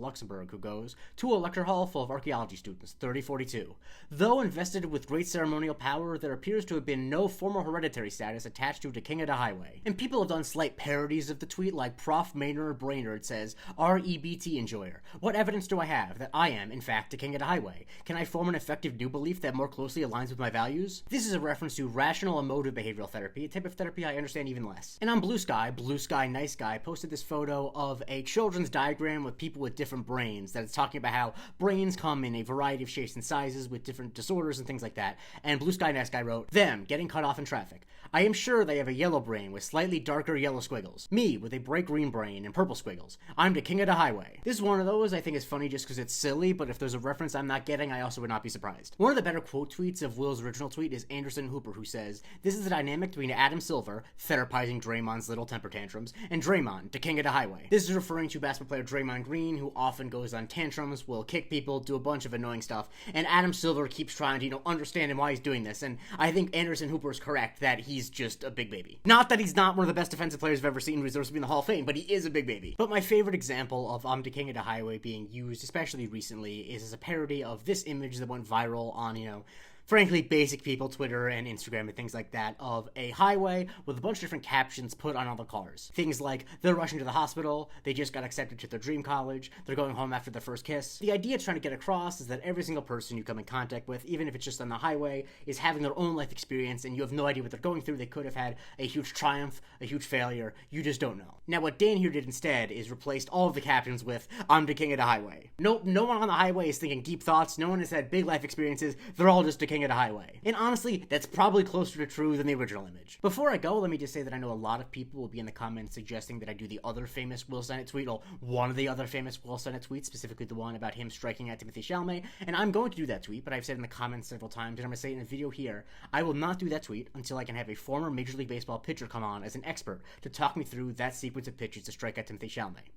Luxembourg, who goes, to a lecture hall full of archaeology students, 3042. Though invested with great ceremonial power, there appears to have been no formal hereditary status attached to the king of the highway. And people have done slight parodies of the tweet, like Prof. Maynard Brainerd says, REBT enjoyer. What evidence do I have that I am, in fact, the king of the highway? Can I form an effective new belief that more closely aligns with my values? This is a reference to rational emotive behavioral therapy, a type of therapy I understand even less. And on Blue Sky Nice Guy posted this photo of a children's diagram with people with different brains that is talking about how brains come in a variety of shapes and sizes with different disorders and things like that. And Blue Sky Nice Guy wrote, them getting cut off in traffic. I am sure they have a yellow brain with slightly darker yellow squiggles. Me with a bright green brain and purple squiggles. I'm the king of the highway. This is one of those I think is funny just because it's silly, but if there's a reference I'm not getting, I also would not be surprised. One of the better quote tweets of Will's original tweet is Anderson Hooper, who says, this is the dynamic between Adam Silver, therapizing Draymond's little temper tantrums, and Draymond, the king of the highway. This is referring to basketball player Draymond Green, who often goes on tantrums, will kick people, do a bunch of annoying stuff, and Adam Silver keeps trying to, understand why he's doing this, and I think Anderson Hooper is correct that he's just a big baby. Not that he's not one of the best defensive players I've ever seen who deserves to be in the Hall of Fame, but he is a big baby. But my favorite example of the king of the highway being used, especially recently, is as a parody of this image that went viral on, frankly, basic people, Twitter and Instagram and things like that, of a highway with a bunch of different captions put on all the cars. Things like, they're rushing to the hospital, they just got accepted to their dream college, they're going home after their first kiss. The idea trying to get across is that every single person you come in contact with, even if it's just on the highway, is having their own life experience and you have no idea what they're going through. They could have had a huge triumph, a huge failure, you just don't know. Now what Dan here did instead is replaced all of the captions with, I'm the king of the highway. No one on the highway is thinking deep thoughts, no one has had big life experiences, they're all just the king of the highway. And honestly, that's probably closer to true than the original image. Before I go, let me just say that I know a lot of people will be in the comments suggesting that I do the other famous Will Sennett tweet, or one of the other famous Will Sennett tweets, specifically the one about him striking at Timothy Chalamet, and I'm going to do that tweet, but I've said in the comments several times, and I'm going to say it in a video here, I will not do that tweet until I can have a former Major League Baseball pitcher come on as an expert to talk me through that sequence of pitches to strike at Timothy Chalamet.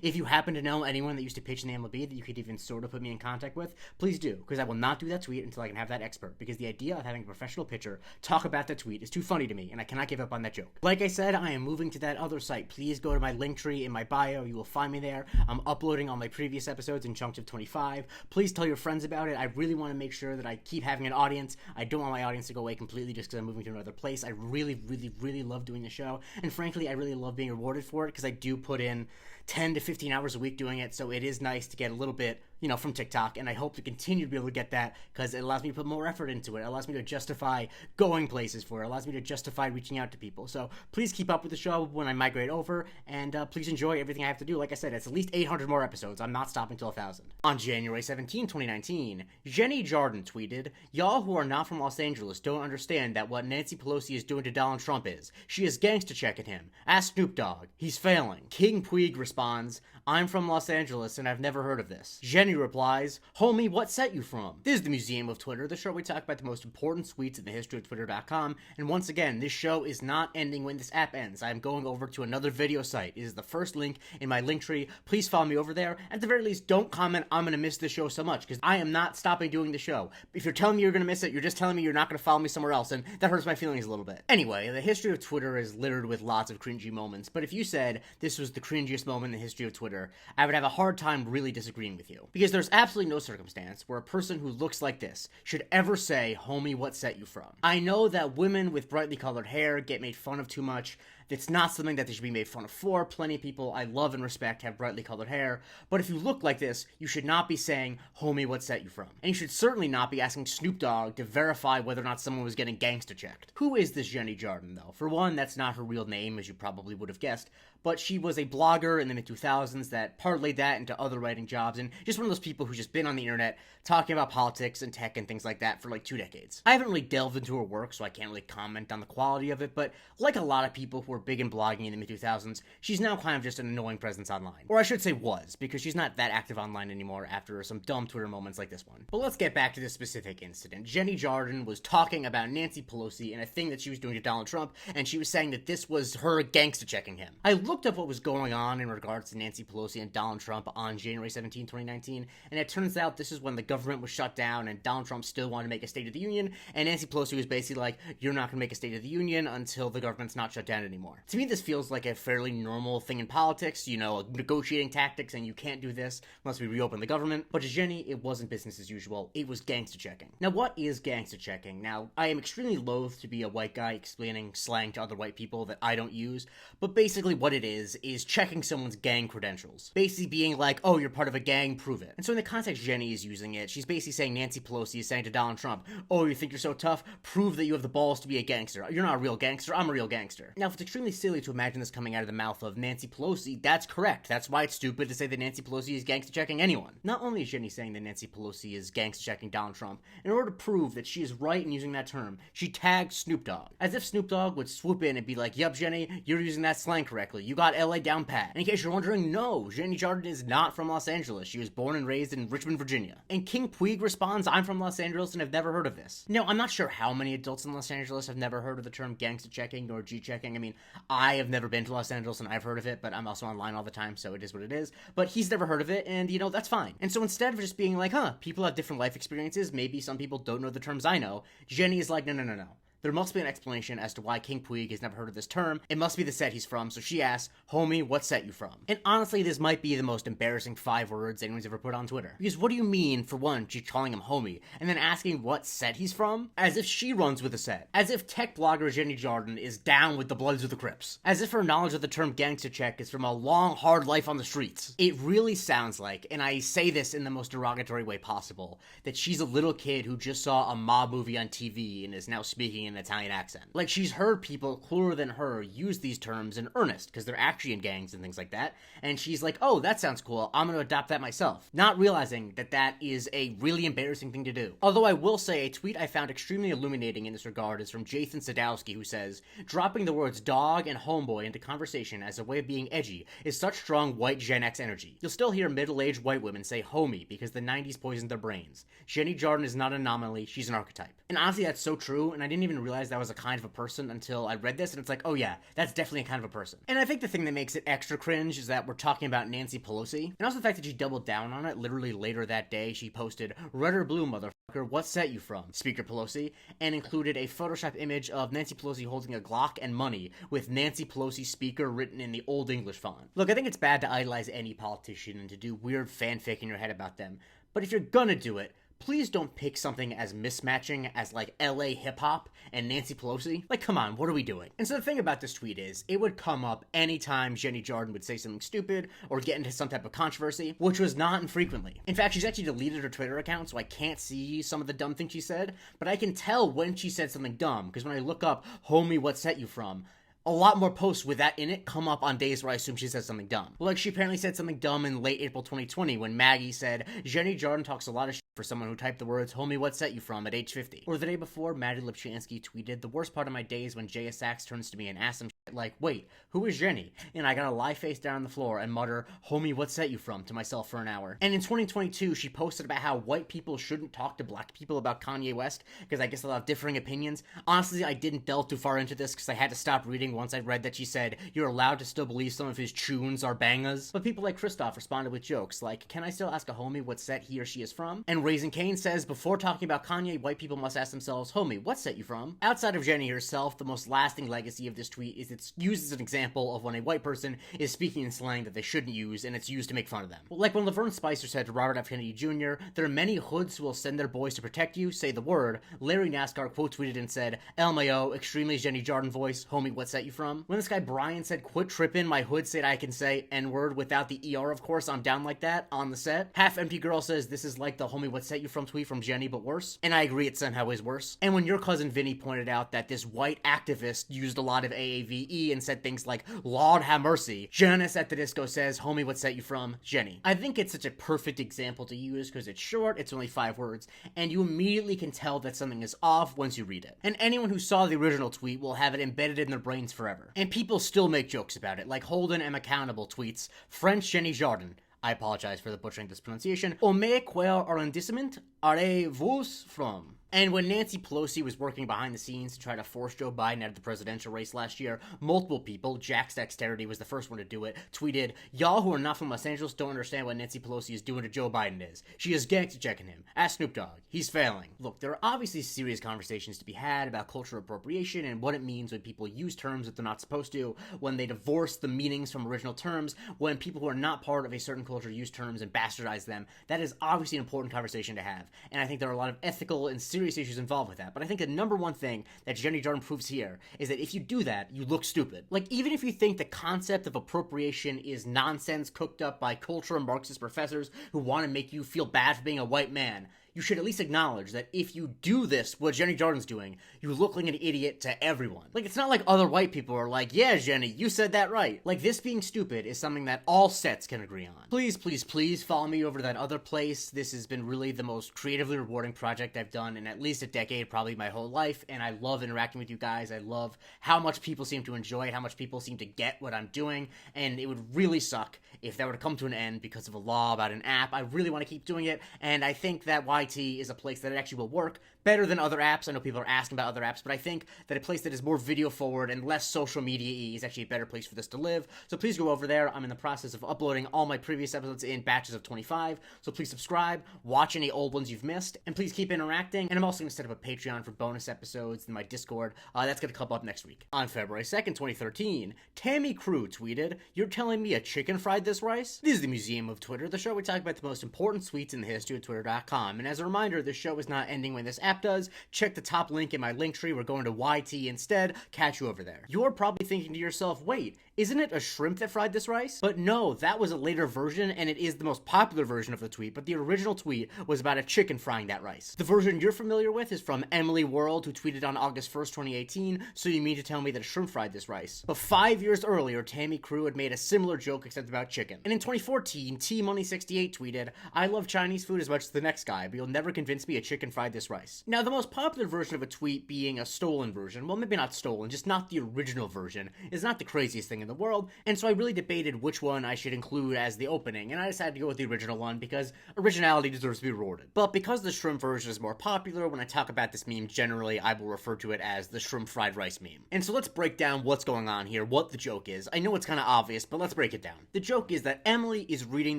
If you happen to know anyone that used to pitch in the MLB that you could even sort of put me in contact with, please do, because I will not do that tweet until I can have that expert, because the idea of having a professional pitcher talk about that tweet is too funny to me, and I cannot give up on that joke. Like I said, I am moving to that other site. Please go to my link tree in my bio. You will find me there. I'm uploading all my previous episodes in chunks of 25. Please tell your friends about it. I really want to make sure that I keep having an audience. I don't want my audience to go away completely just because I'm moving to another place. I really, really, really love doing the show, and frankly, I really love being rewarded for it because I do put in 10 to 15 hours a week doing it, so it is nice to get a little bit, from TikTok, and I hope to continue to be able to get that because it allows me to put more effort into it. It allows me to justify going places for it. It allows me to justify reaching out to people. So please keep up with the show when I migrate over, and please enjoy everything I have to do. Like I said, it's at least 800 more episodes. I'm not stopping till 1,000. On January 17, 2019, Jenny Jardin tweeted, y'all who are not from Los Angeles don't understand that what Nancy Pelosi is doing to Donald Trump is. She is gangsta checking him. Ask Snoop Dogg. He's failing. King Puig responds, I'm from Los Angeles and I've never heard of this. Jenny replies, homie, what set you from? This is the Museum of Twitter, the show we talk about the most important tweets in the history of Twitter.com, and once again, this show is not ending when this app ends. I am going over to another video site. It is the first link in my link tree. Please follow me over there. At the very least, don't comment, I'm going to miss this show so much, because I am not stopping doing the show. If you're telling me you're going to miss it, you're just telling me you're not going to follow me somewhere else, and that hurts my feelings a little bit. Anyway, the history of Twitter is littered with lots of cringy moments, but if you said this was the cringiest moment in the history of Twitter, I would have a hard time really disagreeing with you. Because there's absolutely no circumstance where a person who looks like this should ever say, homie, what set you from? I know that women with brightly colored hair get made fun of too much. It's not something that they should be made fun of for. Plenty of people I love and respect have brightly colored hair. But if you look like this, you should not be saying, homie, what set you from? And you should certainly not be asking Snoop Dogg to verify whether or not someone was getting gangsta checked. Who is this Jenny Jardin, though? For one, that's not her real name, as you probably would have guessed. But she was a blogger in the mid-2000s that parlayed that into other writing jobs, and just one of those people who's just been on the internet talking about politics and tech and things like that for like 2 decades. I haven't really delved into her work, so I can't really comment on the quality of it, but like a lot of people who are big in blogging in the mid-2000s, she's now kind of just an annoying presence online. Or I should say was, because she's not that active online anymore after some dumb Twitter moments like this one. But let's get back to this specific incident. Jenny Jardin was talking about Nancy Pelosi and a thing that she was doing to Donald Trump, and she was saying that this was her gangster checking him. I looked up what was going on in regards to Nancy Pelosi and Donald Trump on January 17, 2019, and it turns out this is when the government was shut down and Donald Trump still wanted to make a State of the Union, and Nancy Pelosi was basically like, you're not going to make a State of the Union until the government's not shut down anymore. To me, this feels like a fairly normal thing in politics, you know, negotiating tactics, and you can't do this unless we reopen the government. But to Jenny, it wasn't business as usual. It was gangster checking. Now, what is gangster checking? Now, I am extremely loath to be a white guy explaining slang to other white people that I don't use, but basically what it is checking someone's gang credentials. Basically being like, oh, you're part of a gang, prove it. And so in the context Jenny is using it, she's basically saying Nancy Pelosi is saying to Donald Trump, oh, you think you're so tough? Prove that you have the balls to be a gangster. You're not a real gangster, I'm a real gangster. Now, if it's extremely silly to imagine this coming out of the mouth of Nancy Pelosi, that's correct. That's why it's stupid to say that Nancy Pelosi is gangster checking anyone. Not only is Jenny saying that Nancy Pelosi is gangster checking Donald Trump, in order to prove that she is right in using that term, she tagged Snoop Dogg. As if Snoop Dogg would swoop in and be like, yup, Jenny, you're using that slang correctly. You got LA down pat. And in case you're wondering, no, Jenny Jardin is not from Los Angeles. She was born and raised in Richmond, Virginia. And King Puig responds, I'm from Los Angeles and have never heard of this. Now, I'm not sure how many adults in Los Angeles have never heard of the term gangster checking or G-checking. I mean, I have never been to Los Angeles and I've heard of it, but I'm also online all the time, so it is what it is. But he's never heard of it, and, you know, that's fine. And so instead of just being like, people have different life experiences, maybe some people don't know the terms I know, Jenny is like, no. There must be an explanation as to why King Puig has never heard of this term. It must be the set he's from, so she asks, homie, what set you from? And honestly, this might be the most embarrassing 5 words anyone's ever put on Twitter. Because what do you mean, for one, she's calling him homie, and then asking what set he's from? As if she runs with the set. As if tech blogger Jenny Jardin is down with the Bloods of the Crips. As if her knowledge of the term gangster check is from a long, hard life on the streets. It really sounds like, and I say this in the most derogatory way possible, that she's a little kid who just saw a mob movie on TV and is now speaking in an Italian accent. Like, she's heard people cooler than her use these terms in earnest, because they're actually in gangs and things like that, and she's like, oh, that sounds cool, I'm gonna adopt that myself. Not realizing that that is a really embarrassing thing to do. Although I will say, a tweet I found extremely illuminating in this regard is from Jason Sadowski, who says, dropping the words dog and homeboy into conversation as a way of being edgy is such strong white Gen X energy. You'll still hear middle-aged white women say homie because the 90s poisoned their brains. Jenny Jardin is not an anomaly, she's an archetype. And honestly, that's so true, and I didn't even realize that was a kind of a person until I read this, and it's like, oh yeah, that's definitely a kind of a person. And I think the thing that makes it extra cringe is that we're talking about Nancy Pelosi, and also the fact that she doubled down on it. Literally later that day, she posted, red or blue, motherfucker, what set you from, Speaker Pelosi, and included a Photoshop image of Nancy Pelosi holding a Glock and money with Nancy Pelosi Speaker written in the Old English font. Look, I think it's bad to idolize any politician and to do weird fanfic in your head about them, but if you're gonna do it, please don't pick something as mismatching as, like, LA hip-hop and Nancy Pelosi. Like, come on, what are we doing? And so the thing about this tweet is, it would come up anytime Jenny Jardin would say something stupid or get into some type of controversy, which was not infrequently. In fact, she's actually deleted her Twitter account, so I can't see some of the dumb things she said, but I can tell when she said something dumb, because when I look up, homie, what set you from, a lot more posts with that in it come up on days where I assume she said something dumb. Like, she apparently said something dumb in late April 2020 when Maggie said, Jenny Jardin talks a lot of shit for someone who typed the words, homie, what set you from, at age 50. Or the day before, Maddie Lipchansky tweeted, the worst part of my day is when Jaya Sachs turns to me and asks him shit like, wait, who is Jenny? And I gotta lie face down on the floor and mutter, homie, what set you from, to myself for an hour. And in 2022, she posted about how white people shouldn't talk to black people about Kanye West, because I guess they'll have differing opinions. Honestly, I didn't delve too far into this, because I had to stop reading once I read that she said, you're allowed to still believe some of his tunes are bangers. But people like Christoph responded with jokes like, can I still ask a homie what set he or she is from? And Raising Cane says, before talking about Kanye, white people must ask themselves, homie, what set you from? Outside of Jenny herself, the most lasting legacy of this tweet is it's used as an example of when a white person is speaking in slang that they shouldn't use, and it's used to make fun of them. Like when Laverne Spicer said to Robert F. Kennedy Jr., there are many hoods who will send their boys to protect you, say the word. Larry NASCAR quote tweeted and said, LMAO, extremely Jenny Jardin voice, homie, what set you from? When this guy Brian said, quit trippin', my hood said I can say N-word without the ER, of course, I'm down like that, on the set. Half Empty Girl says, this is like the homie what set you from tweet from Jenny, but worse. And I agree it somehow is worse. And when your cousin Vinny pointed out that this white activist used a lot of AAV E and said things like, Lord have mercy. Janice at the disco says, homie, what set you from? Jenny. I think it's such a perfect example to use because it's short, it's only 5 words, and you immediately can tell that something is off once you read it. And anyone who saw the original tweet will have it embedded in their brains forever. And people still make jokes about it, like Holden M. Accountable tweets, French Jenny Jardin. I apologize for the butchering this pronunciation. Ome quel arrondissement allez-vous from? And when Nancy Pelosi was working behind the scenes to try to force Joe Biden out of the presidential race last year, multiple people, Jack's Dexterity was the first one to do it, tweeted, y'all who are not from Los Angeles don't understand what Nancy Pelosi is doing to Joe Biden is. She is gangster checking him. Ask Snoop Dogg. He's failing. Look, there are obviously serious conversations to be had about cultural appropriation and what it means when people use terms that they're not supposed to, when they divorce the meanings from original terms, when people who are not part of a certain culture use terms and bastardize them. That is obviously an important conversation to have. And I think there are a lot of ethical and serious issues involved with that, but I think the number one thing that Jenny Jordan proves here is that if you do that, you look stupid. Like, even if you think the concept of appropriation is nonsense cooked up by cultural and Marxist professors who want to make you feel bad for being a white man, you should at least acknowledge that if you do this, what Jenny Jordan's doing, you look like an idiot to everyone. Like, it's not like other white people are like, yeah, Jenny, you said that right. Like, this being stupid is something that all sets can agree on. Please, please, please follow me over to that other place. This has been really the most creatively rewarding project I've done in at least a decade, probably my whole life, and I love interacting with you guys. I love how much people seem to enjoy it, how much people seem to get what I'm doing, and it would really suck if that were to come to an end because of a law about an app. I really want to keep doing it, and I think that YT is a place that it actually will work better than other apps. I know people are asking about other apps, but I think that a place that is more video forward and less social media-y is actually a better place for this to live. So please go over there. I'm in the process of uploading all my previous episodes in batches of 25. So please subscribe, watch any old ones you've missed, and please keep interacting. And I'm also going to set up a Patreon for bonus episodes in my Discord. That's going to come up next week. On February 2nd, 2013, Tammy Crew tweeted, "You're telling me a chicken fried this rice?" This is the Museum of Twitter, the show we talk about the most important tweets in the history of Twitter.com. And as a reminder, this show is not ending when this app does. Check the top link in my link tree. We're going to YT instead. Catch you over there. You're probably thinking to yourself, wait, isn't it a shrimp that fried this rice? But no, that was a later version, and it is the most popular version of the tweet, but the original tweet was about a chicken frying that rice. The version you're familiar with is from Emily World, who tweeted on August 1st, 2018, so you mean to tell me that a shrimp fried this rice. But 5 years earlier, Tammy Crew had made a similar joke except about chicken. And in 2014, T-Money68 tweeted, "I love Chinese food as much as the next guy, but you'll never convince me a chicken fried this rice." Now, the most popular version of a tweet being a stolen version, well, maybe not stolen, just not the original version, is not the craziest thing in the world, and so I really debated which one I should include as the opening, and I decided to go with the original one because originality deserves to be rewarded. But because the shrimp version is more popular, when I talk about this meme generally, I will refer to it as the shrimp fried rice meme. And so let's break down what's going on here, what the joke is. I know it's kind of obvious, but let's break it down. The joke is that Emily is reading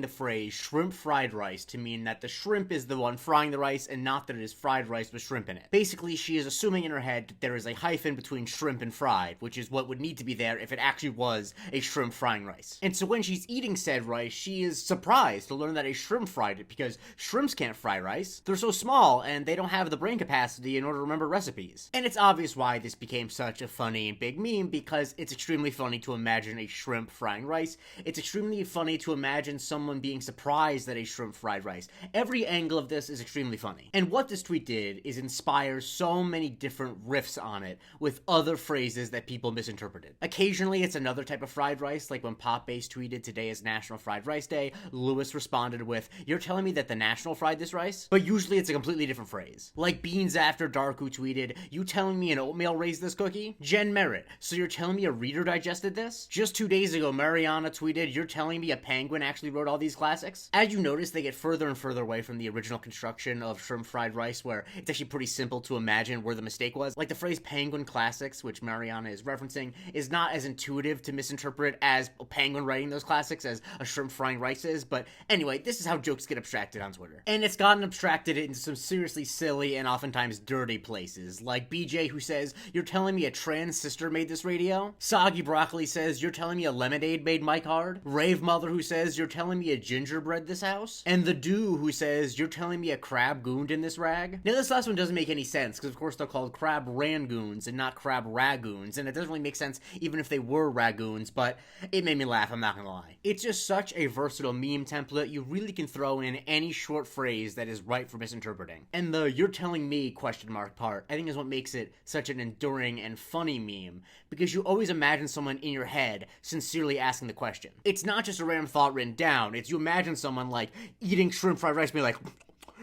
the phrase shrimp fried rice to mean that the shrimp is the one frying the rice and not that it is fried rice with shrimp in it. Basically, she is assuming in her head that there is a hyphen between shrimp and fried, which is what would need to be there if it actually was a shrimp frying rice. And so when she's eating said rice, she is surprised to learn that a shrimp fried it because shrimps can't fry rice. They're so small and they don't have the brain capacity in order to remember recipes. And it's obvious why this became such a funny and big meme because it's extremely funny to imagine a shrimp frying rice. It's extremely funny to imagine someone being surprised at a shrimp fried rice. Every angle of this is extremely funny. And what this tweet did is inspire so many different riffs on it with other phrases that people misinterpreted. Occasionally it's another type of fried rice, like when Pop Base tweeted, "Today is National Fried Rice Day," Lewis responded with, "You're telling me that the National fried this rice?" But usually it's a completely different phrase. Like Beans After Dark, who tweeted, "You telling me an oatmeal raised this cookie?" Jen Merritt, "So you're telling me a reader digested this?" Just 2 days ago, Mariana tweeted, "You're telling me a penguin actually wrote all these classics?" As you notice, they get further and further away from the original construction of shrimp fried rice, where it's actually pretty simple to imagine where the mistake was. Like the phrase penguin classics, which Mariana is referencing, is not as intuitive to misinterpret as a penguin writing those classics as a shrimp frying rice is. But anyway, this is how jokes get abstracted on Twitter. And it's gotten abstracted into some seriously silly and oftentimes dirty places. Like BJ, who says, "You're telling me a trans sister made this radio?" Soggy Broccoli says, "You're telling me a lemonade made Mike hard?" Rave Mother, who says, "You're telling me a gingerbread this house?" And The Do, who says, "You're telling me a crab gooned in this rag?" Now this last last one doesn't make any sense, because of course they're called crab rangoons and not crab ragoons, and it doesn't really make sense even if they were ragoons, but it made me laugh, I'm not gonna lie. It's just such a versatile meme template, you really can throw in any short phrase that is ripe for misinterpreting. And the "you're telling me?" question mark part, I think is what makes it such an enduring and funny meme, because you always imagine someone in your head sincerely asking the question. It's not just a random thought written down, it's you imagine someone like eating shrimp fried rice being like,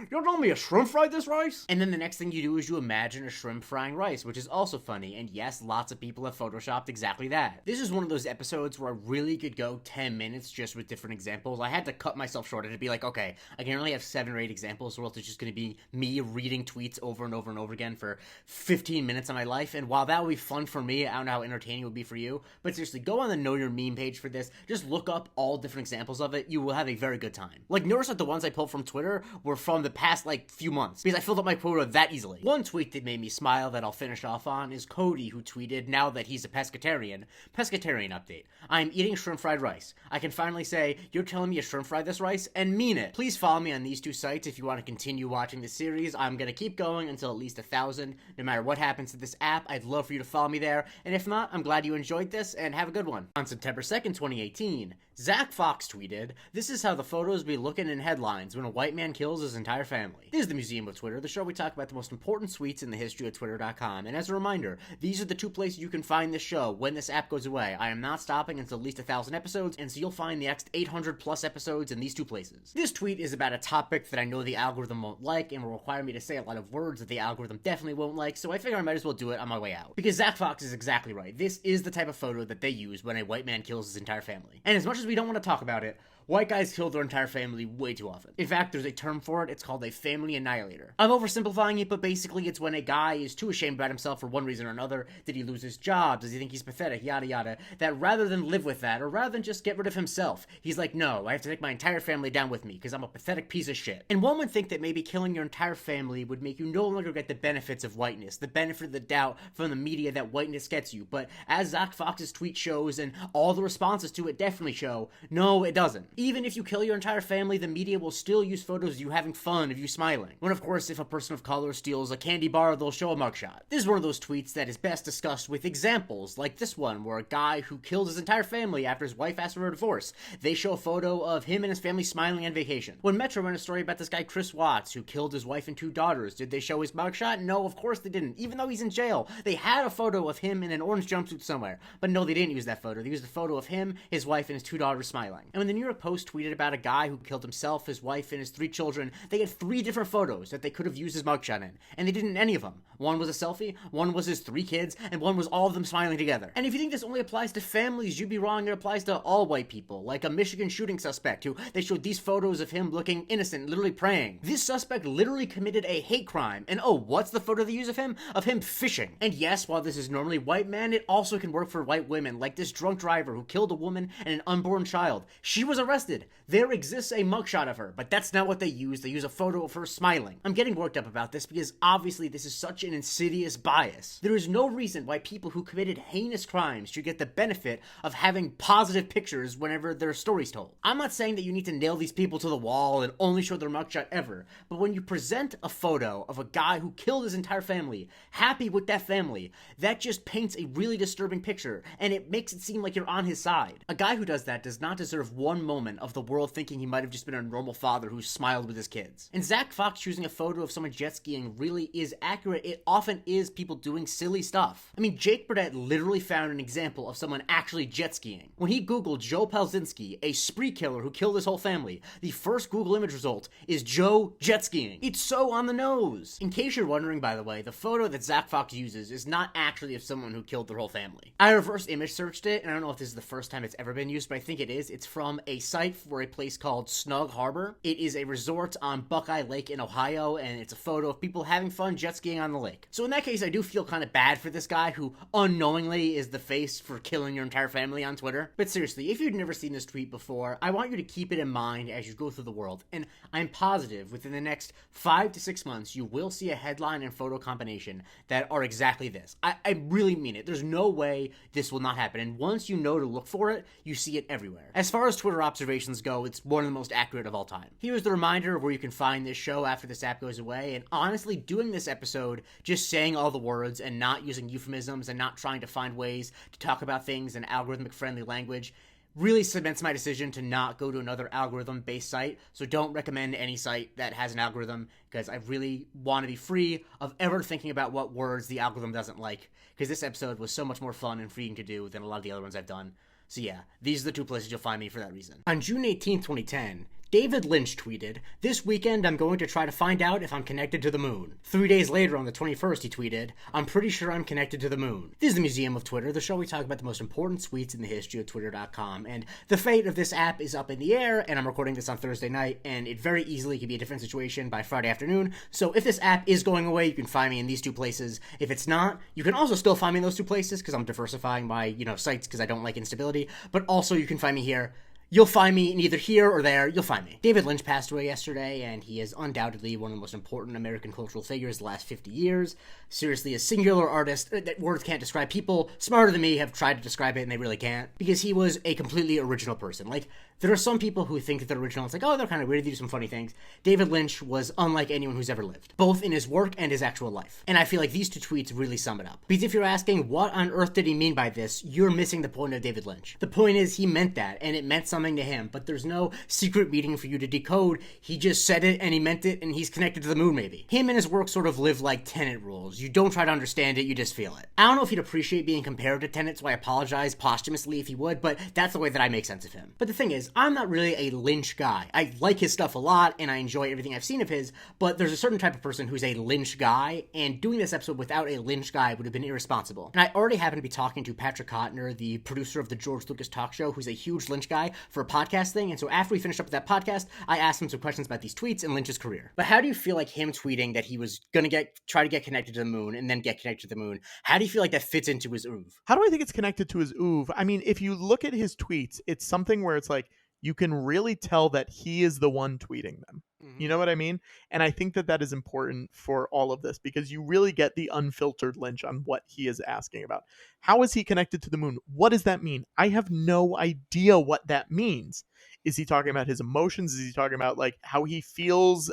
"You're telling me a shrimp fried this rice?" And then the next thing you do is you imagine a shrimp frying rice, which is also funny, and yes, lots of people have photoshopped exactly that. This is one of those episodes where I really could go 10 minutes just with different examples. I had to cut myself short and to be like, okay, I can only have 7 or 8 examples, or else it's just going to be me reading tweets over and over and over again for 15 minutes of my life, and while that would be fun for me, I don't know how entertaining it would be for you, but seriously, go on the Know Your Meme page for this, just look up all different examples of it, you will have a very good time. Like, notice that the ones I pulled from Twitter were from the past, like, few months, because I filled up my quota that easily. One tweet that made me smile that I'll finish off on is Cody, who tweeted, now that he's a pescatarian update. I'm eating shrimp fried rice. I can finally say, "You're telling me to shrimp fry this rice?" and mean it. Please follow me on these 2 sites if you want to continue watching the series. I'm gonna keep going until at least 1,000. No matter what happens to this app, I'd love for you to follow me there, and if not, I'm glad you enjoyed this, and have a good one. On September 2nd, 2018, Zach Fox tweeted, "This is how the photos be looking in headlines when a white man kills his entire family." This is the Museum of Twitter, the show we talk about the most important tweets in the history of Twitter.com, and as a reminder, these are the 2 places you can find this show when this app goes away. I am not stopping until at least 1,000 episodes, and so you'll find the next 800 plus episodes in these 2 places. This tweet is about a topic that I know the algorithm won't like, and will require me to say a lot of words that the algorithm definitely won't like, so I figure I might as well do it on my way out. Because Zach Fox is exactly right. This is the type of photo that they use when a white man kills his entire family. And as much as we don't want to talk about it, white guys kill their entire family way too often. In fact, there's a term for it, it's called a family annihilator. I'm oversimplifying it, but basically it's when a guy is too ashamed about himself for one reason or another. Did he lose his job? Does he think he's pathetic? Yada yada. That rather than live with that, or rather than just get rid of himself, he's like, no, I have to take my entire family down with me, because I'm a pathetic piece of shit. And one would think that maybe killing your entire family would make you no longer get the benefits of whiteness, the benefit of the doubt from the media that whiteness gets you, but as Zach Fox's tweet shows, and all the responses to it definitely show, no, it doesn't. Even if you kill your entire family, the media will still use photos of you having fun, of you smiling. When of course, if a person of color steals a candy bar, they'll show a mugshot. This is one of those tweets that is best discussed with examples, like this one, where a guy who killed his entire family after his wife asked for a divorce. They show a photo of him and his family smiling on vacation. When Metro ran a story about this guy Chris Watts, who killed his wife and 2 daughters, did they show his mugshot? No, of course they didn't. Even though he's in jail, they had a photo of him in an orange jumpsuit somewhere. But no, they didn't use that photo. They used a photo of him, his wife, and his 2 daughters smiling. And when the New York Post tweeted about a guy who killed himself, his wife, and his 3 children, they had 3 different photos that they could have used his mugshot in, and they didn't any of them. One was a selfie, one was his 3 kids, and one was all of them smiling together. And if you think this only applies to families, you'd be wrong. It applies to all white people, like a Michigan shooting suspect who they showed these photos of him looking innocent, literally praying. This suspect literally committed a hate crime, and oh, what's the photo they use of him? Of him fishing. And yes, while this is normally white men, it also can work for white women, like this drunk driver who killed a woman and an unborn child. She was arrested. There exists a mugshot of her, but that's not what they use. They use a photo of her smiling. I'm getting worked up about this because obviously this is such an insidious bias. There is no reason why people who committed heinous crimes should get the benefit of having positive pictures whenever their story's told. I'm not saying that you need to nail these people to the wall and only show their mugshot ever, but when you present a photo of a guy who killed his entire family, happy with that family, that just paints a really disturbing picture, and it makes it seem like you're on his side. A guy who does that does not deserve one moment of the world thinking he might have just been a normal father who smiled with his kids. And Zach Fox choosing a photo of someone jet skiing really is accurate. It often is people doing silly stuff. I mean, Jake Burdett literally found an example of someone actually jet skiing. When he googled Joe Pelzinski, a spree killer who killed his whole family, the first Google image result is Joe jet skiing. It's so on the nose. In case you're wondering, by the way, the photo that Zach Fox uses is not actually of someone who killed their whole family. I reverse image searched it, and I don't know if this is the first time it's ever been used, but I think it is. It's from a site for a place called Snug Harbor. It is a resort on Buckeye Lake in Ohio, and it's a photo of people having fun jet skiing on the lake. So in that case, I do feel kind of bad for this guy who unknowingly is the face for killing your entire family on Twitter. But seriously, if you've never seen this tweet before, I want you to keep it in mind as you go through the world, and I'm positive within the next 5 to 6 months, you will see a headline and photo combination that are exactly this. I really mean it. There's no way this will not happen, and once you know to look for it, you see it everywhere. As far as Twitter observations go, it's one of the most accurate of all time. Here's the reminder of where you can find this show after this app goes away, and honestly, doing this episode, just saying all the words and not using euphemisms and not trying to find ways to talk about things in algorithmic-friendly language really cements my decision to not go to another algorithm-based site, so don't recommend any site that has an algorithm, because I really want to be free of ever thinking about what words the algorithm doesn't like, because this episode was so much more fun and freeing to do than a lot of the other ones I've done. So yeah, these are the two places you'll find me for that reason. On June 18th, 2010, David Lynch tweeted, "This weekend I'm going to try to find out if I'm connected to the moon." 3 days later, on the 21st, he tweeted, "I'm pretty sure I'm connected to the moon." This is the Museum of Twitter, the show we talk about the most important tweets in the history of Twitter.com, and the fate of this app is up in the air, and I'm recording this on Thursday night, and it very easily could be a different situation by Friday afternoon, so if this app is going away, you can find me in these two places. If it's not, you can also still find me in those two places, because I'm diversifying my, sites, because I don't like instability, but also you can find me here. You'll find me in either here or there. You'll find me. David Lynch passed away yesterday, and he is undoubtedly one of the most important American cultural figures the last 50 years. Seriously, a singular artist that words can't describe. People smarter than me have tried to describe it, and they really can't, because he was a completely original person. Like, there are some people who think that they're original. It's like, oh, they're kind of weird, they do some funny things. David Lynch was unlike anyone who's ever lived, both in his work and his actual life. And I feel like these two tweets really sum it up. Because if you're asking, what on earth did he mean by this, you're missing the point of David Lynch. The point is, he meant that, and it meant something to him, but there's no secret meaning for you to decode. He just said it, and he meant it, and he's connected to the moon, maybe. Him and his work sort of live like Tenet rules. You don't try to understand it, you just feel it. I don't know if he'd appreciate being compared to Tenet, so I apologize posthumously if he would, but that's the way that I make sense of him. But the thing is, I'm not really a Lynch guy. I like his stuff a lot, and I enjoy everything I've seen of his, but there's a certain type of person who's a Lynch guy, and doing this episode without a Lynch guy would have been irresponsible. And I already happen to be talking to Patrick Kottner, the producer of the George Lucas talk show, who's a huge Lynch guy, for a podcast thing, and so after we finished up with that podcast, I asked him some questions about these tweets and Lynch's career. But how do you feel like him tweeting that he was gonna try to get connected to the moon and then get connected to the moon, how do you feel like that fits into his oeuvre? How do I think it's connected to his oeuvre? I mean, if you look at his tweets, it's something where it's like, you can really tell that he is the one tweeting them. You know what I mean? And I think that that is important for all of this, because you really get the unfiltered Lynch on what he is asking about. How is he connected to the moon? What does that mean? I have no idea what that means. Is he talking about his emotions? Is he talking about like how he feels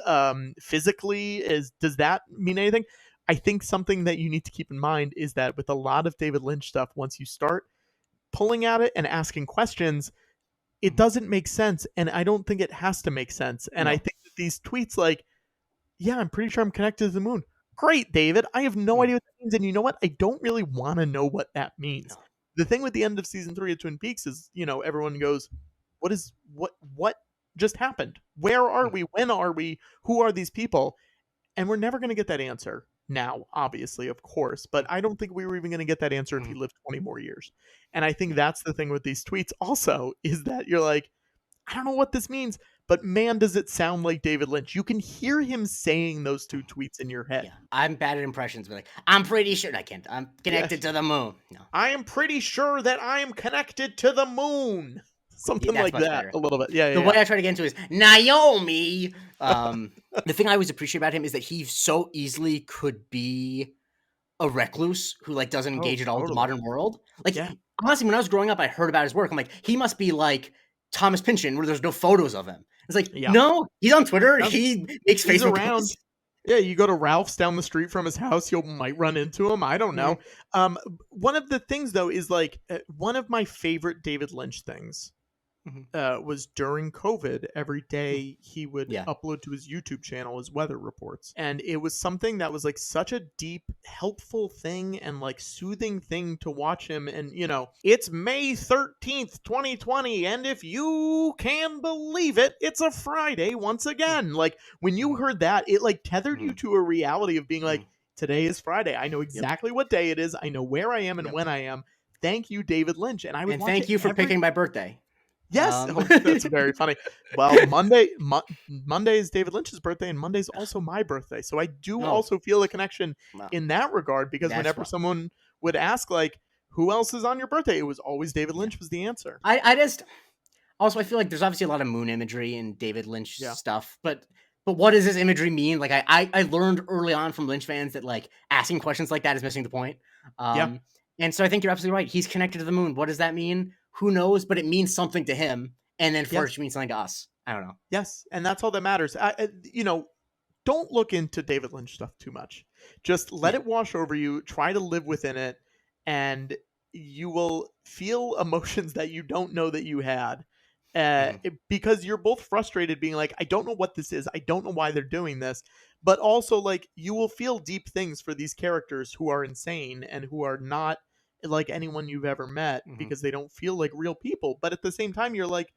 physically? Does that mean anything? I think something that you need to keep in mind is that with a lot of David Lynch stuff, once you start pulling at it and asking questions, it doesn't make sense, and I don't think it has to make sense. And I think that these tweets like, yeah, I'm pretty sure I'm connected to the moon. Great, David. I have no idea what that means, and you know what? I don't really want to know what that means. No. The thing with the end of season 3 of Twin Peaks is, everyone goes, what just happened? Where are we? When are we? Who are these people? And we're never going to get that answer. Now, obviously, of course, but I don't think we were even going to get that answer if he lived 20 more years. And I think that's the thing with these tweets also, is that you're like, I don't know what this means, but man, does it sound like David Lynch. You can hear him saying those two tweets in your head. Yeah, I'm bad at impressions, but like, I'm pretty sure I can't. I'm connected to the moon. No. I am pretty sure that I am connected to the moon. Something like that, better. A little bit. Yeah. The way I try to get into it is Naomi. The thing I always appreciate about him is that he so easily could be a recluse who like doesn't engage at all with the modern world. Like, honestly, when I was growing up, I heard about his work. I'm like, he must be like Thomas Pynchon, where there's no photos of him. It's like, no, he's on Twitter. He makes Facebook around. Posts. Yeah, you go to Ralph's down the street from his house, you might run into him. I don't know. One of the things, though, is like one of my favorite David Lynch things was during COVID. Every day he would upload to his YouTube channel his weather reports. And it was something that was like such a deep, helpful thing and like soothing thing to watch him. And, it's May 13th, 2020. And if you can believe it, it's a Friday once again. Like when you heard that, it like tethered you to a reality of being like, today is Friday. I know exactly what day it is. I know where I am and when I am. Thank you, David Lynch. And thank you for picking my birthday. Yes, that's very funny. Well, Monday is David Lynch's birthday, and Monday's also my birthday. So I do also feel a connection in that regard, because whenever someone would ask, like, who else is on your birthday? It was always David Lynch was the answer. I feel like there's obviously a lot of moon imagery in David Lynch stuff, but what does this imagery mean? Like, I learned early on from Lynch fans that, like, asking questions like that is missing the point. And so I think you're absolutely right. He's connected to the moon. What does that mean? Who knows? But it means something to him. and then flourish means something to us. I don't know. Yes, and that's all that matters. Don't look into David Lynch stuff too much. Just let it wash over you. Try to live within it, and you will feel emotions that you don't know that you had. Because you're both frustrated being like, I don't know what this is. I don't know why they're doing this. But also, like, you will feel deep things for these characters who are insane and who are not like anyone you've ever met because they don't feel like real people. But at the same time, you're like,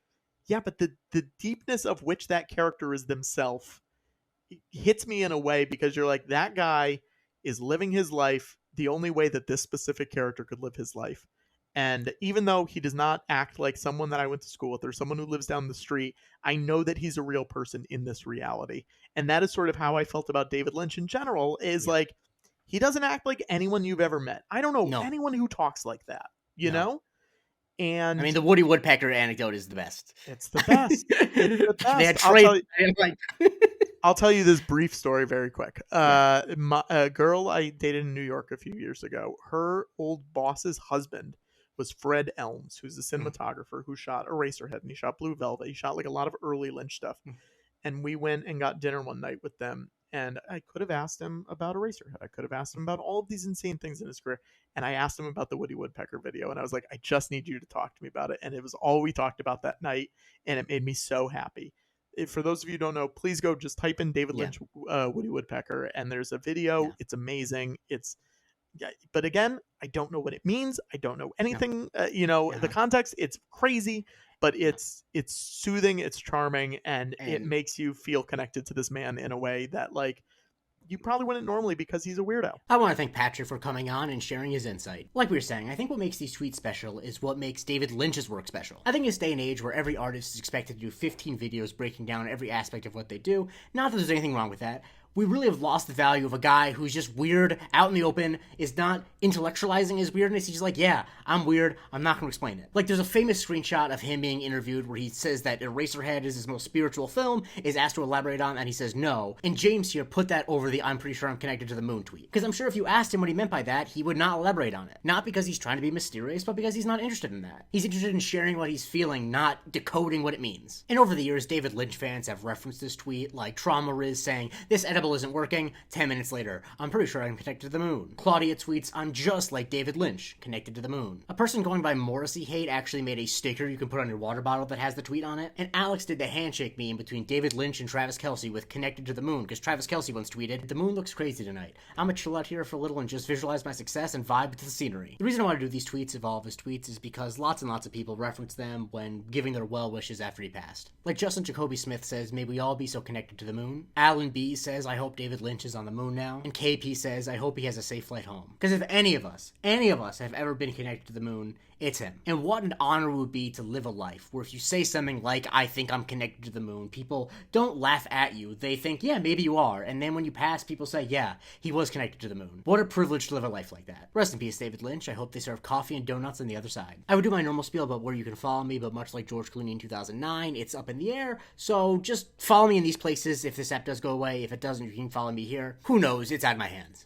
yeah, but the deepness of which that character is themselves hits me in a way because you're like, that guy is living his life the only way that this specific character could live his life. And even though he does not act like someone that I went to school with or someone who lives down the street, I know that he's a real person in this reality. And that is sort of how I felt about David Lynch in general, is like, he doesn't act like anyone you've ever met. I don't know anyone who talks like that, you know? And I mean, the Woody Woodpecker anecdote is the best. It's the best. It's the best. They had I'll tell you this brief story very quick. A girl I dated in New York a few years ago, her old boss's husband was Fred Elms, who's a cinematographer who shot Eraserhead, and he shot Blue Velvet. He shot like a lot of early Lynch stuff. And we went and got dinner one night with them. And I could have asked him about Eraserhead. I could have asked him about all of these insane things in his career. And I asked him about the Woody Woodpecker video. And I was like, I just need you to talk to me about it. And it was all we talked about that night. And it made me so happy. For those of you who don't know, please go just type in David Lynch Woody Woodpecker. And there's a video. Yeah. It's amazing. But again, I don't know what it means. I don't know anything, the context. It's crazy. But it's soothing, it's charming, and it makes you feel connected to this man in a way that, like, you probably wouldn't normally because he's a weirdo. I want to thank Patrick for coming on and sharing his insight. Like we were saying, I think what makes these tweets special is what makes David Lynch's work special. I think in this day and age where every artist is expected to do 15 videos breaking down every aspect of what they do, not that there's anything wrong with that, we really have lost the value of a guy who's just weird, out in the open, is not intellectualizing his weirdness. He's just like, yeah, I'm weird, I'm not going to explain it. Like, there's a famous screenshot of him being interviewed where he says that Eraserhead is his most spiritual film, is asked to elaborate on, and he says no. And James here put that over the I'm pretty sure I'm connected to the moon tweet. Because I'm sure if you asked him what he meant by that, he would not elaborate on it. Not because he's trying to be mysterious, but because he's not interested in that. He's interested in sharing what he's feeling, not decoding what it means. And over the years, David Lynch fans have referenced this tweet, like Trauma Riz saying, this edible isn't working. 10 minutes later, I'm pretty sure I'm connected to the moon. Claudia tweets, I'm just like David Lynch, connected to the moon. A person going by Morrissey Hate actually made a sticker you can put on your water bottle that has the tweet on it. And Alex did the handshake meme between David Lynch and Travis Kelce with connected to the moon, because Travis Kelce once tweeted, the moon looks crazy tonight. I'm gonna chill out here for a little and just visualize my success and vibe to the scenery. The reason I want to do these tweets evolve as tweets is because lots and lots of people reference them when giving their well wishes after he passed. Like Justin Jacoby Smith says, may we all be so connected to the moon. Alan B says, I hope David Lynch is on the moon now. And KP says, I hope he has a safe flight home. Because if any of us have ever been connected to the moon, it's him. And what an honor it would be to live a life where if you say something like, I think I'm connected to the moon, people don't laugh at you. They think, yeah, maybe you are. And then when you pass, people say, yeah, he was connected to the moon. What a privilege to live a life like that. Rest in peace, David Lynch. I hope they serve coffee and donuts on the other side. I would do my normal spiel about where you can follow me, but much like George Clooney in 2009, it's up in the air. So just follow me in these places if this app does go away. If it doesn't, you can follow me here. Who knows? It's out of my hands.